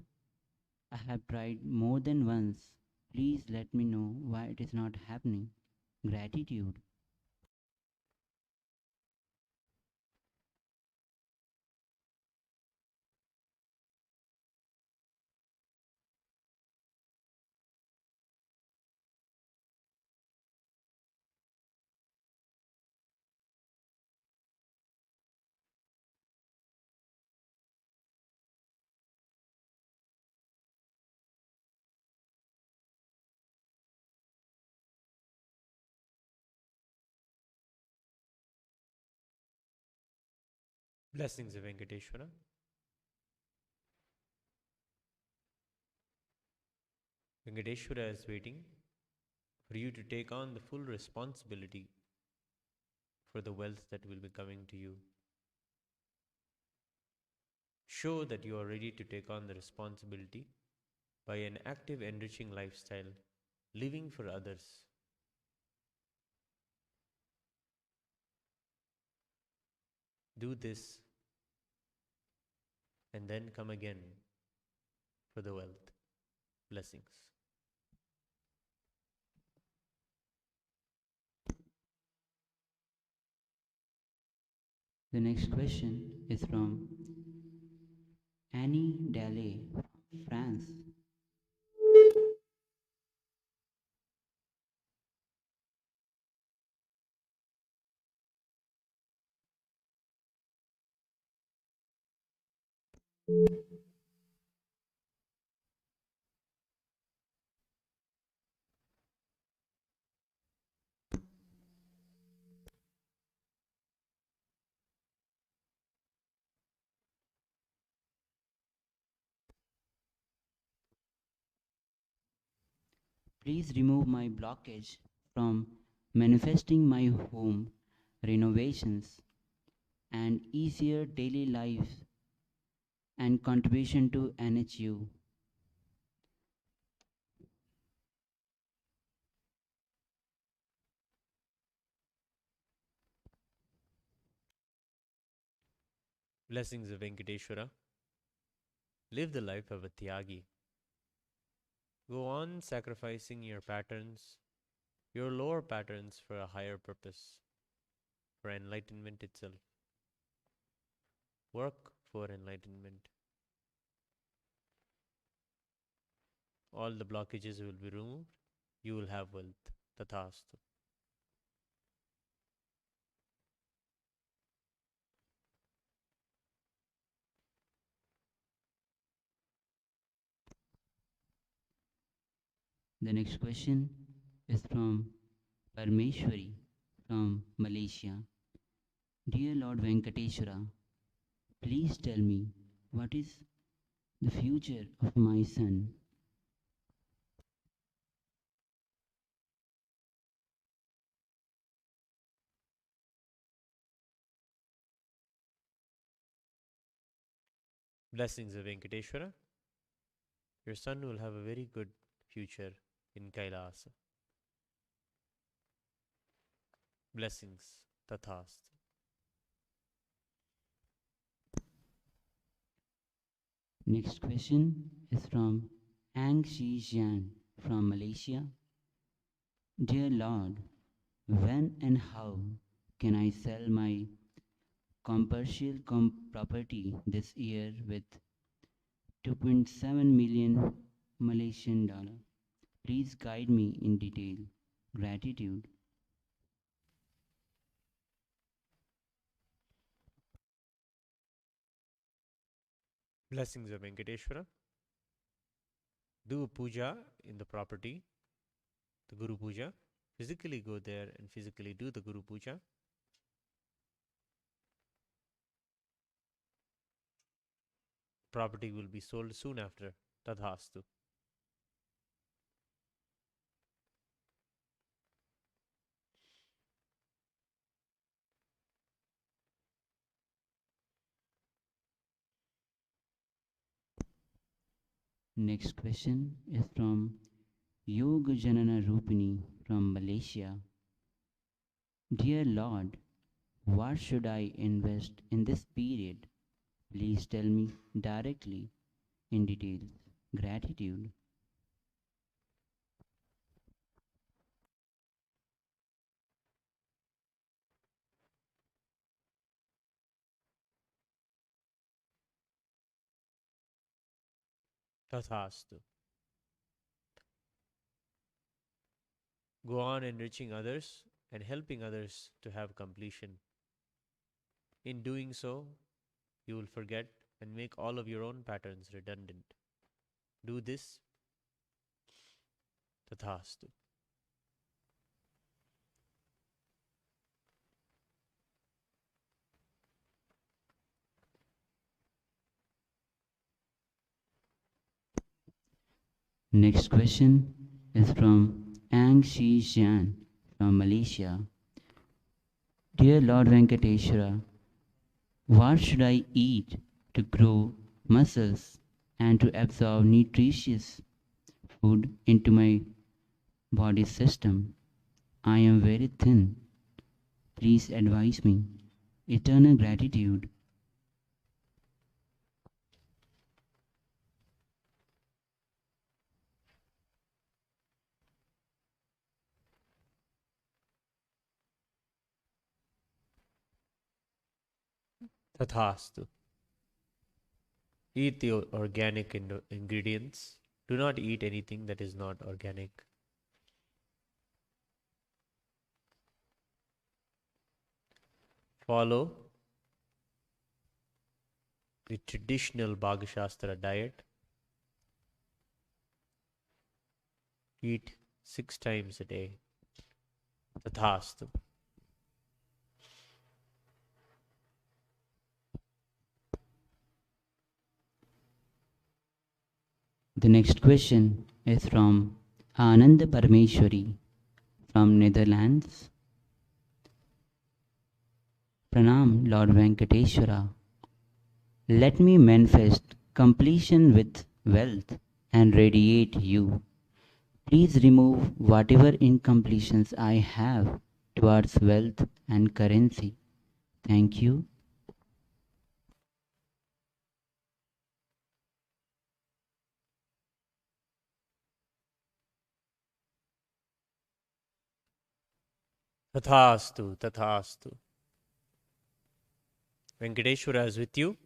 I have tried more than once. Please let me know why it is not happening. Gratitude. Blessings of Venkateshwara. Venkateshwara is waiting for you to take on the full responsibility for the wealth that will be coming to you. Show that you are ready to take on the responsibility by an active, enriching lifestyle, living for others. Do this and then come again for the wealth. Blessings. The next question is from Annie Dalle, France. Please remove my blockage from manifesting my home renovations and easier daily life and contribution to NHU. Blessings of Venkateshwara. Live the life of a Tyagi. Go on sacrificing your patterns, your lower patterns, for a higher purpose, for enlightenment itself. Work for enlightenment. All the blockages will be removed. You will have wealth. Tathastu. The next question is from Parmeshwari from Malaysia. Dear Lord Venkateshwara, please tell me what is the future of my son. Blessings of Venkateshwara. Your son will have a very good future in Kailasa. Blessings. Tathastu. Next question is from Ang Shi Jian from Malaysia. Dear Lord, when and how can I sell my commercial property this year with 2.7 million Malaysian dollar? Please guide me in detail. Gratitude. Blessings of Venkateshwara. Do a puja in the property, the Guru Puja. Physically go there and physically do the Guru Puja. Property will be sold soon after. Tadhastu. Next question is from Yoga Janana Rupini from Malaysia. Dear Lord, what should I invest in this period? Please tell me directly in detail. Gratitude. Tathastu. Go on enriching others and helping others to have completion. In doing so, you will forget and make all of your own patterns redundant. Do this. Tathastu. Next question is from Ang Shi Jian from Malaysia. Dear Lord Venkateshwara, what should I eat to grow muscles and to absorb nutritious food into my body system? I am very thin. Please advise me. Eternal gratitude. Tathastu. Eat the organic ingredients. Do not eat anything that is not organic. Follow the traditional Bhagashastra diet. Eat 6 times a day. Tathastu. The next question is from Ananda Parameshwari from Netherlands. Pranam, Lord Venkateshwara. Let me manifest completion with wealth and radiate you. Please remove whatever incompletions I have towards wealth and currency. Thank you. Tathastu, Tathastu. Venkateshwara is with you.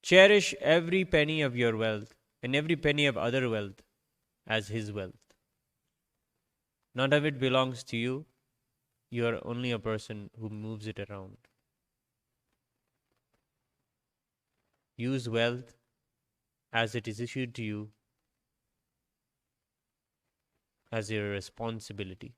Cherish every penny of your wealth and every penny of other wealth as his wealth. None of it belongs to you. You are only a person who moves it around. Use wealth as it is issued to you as your responsibility.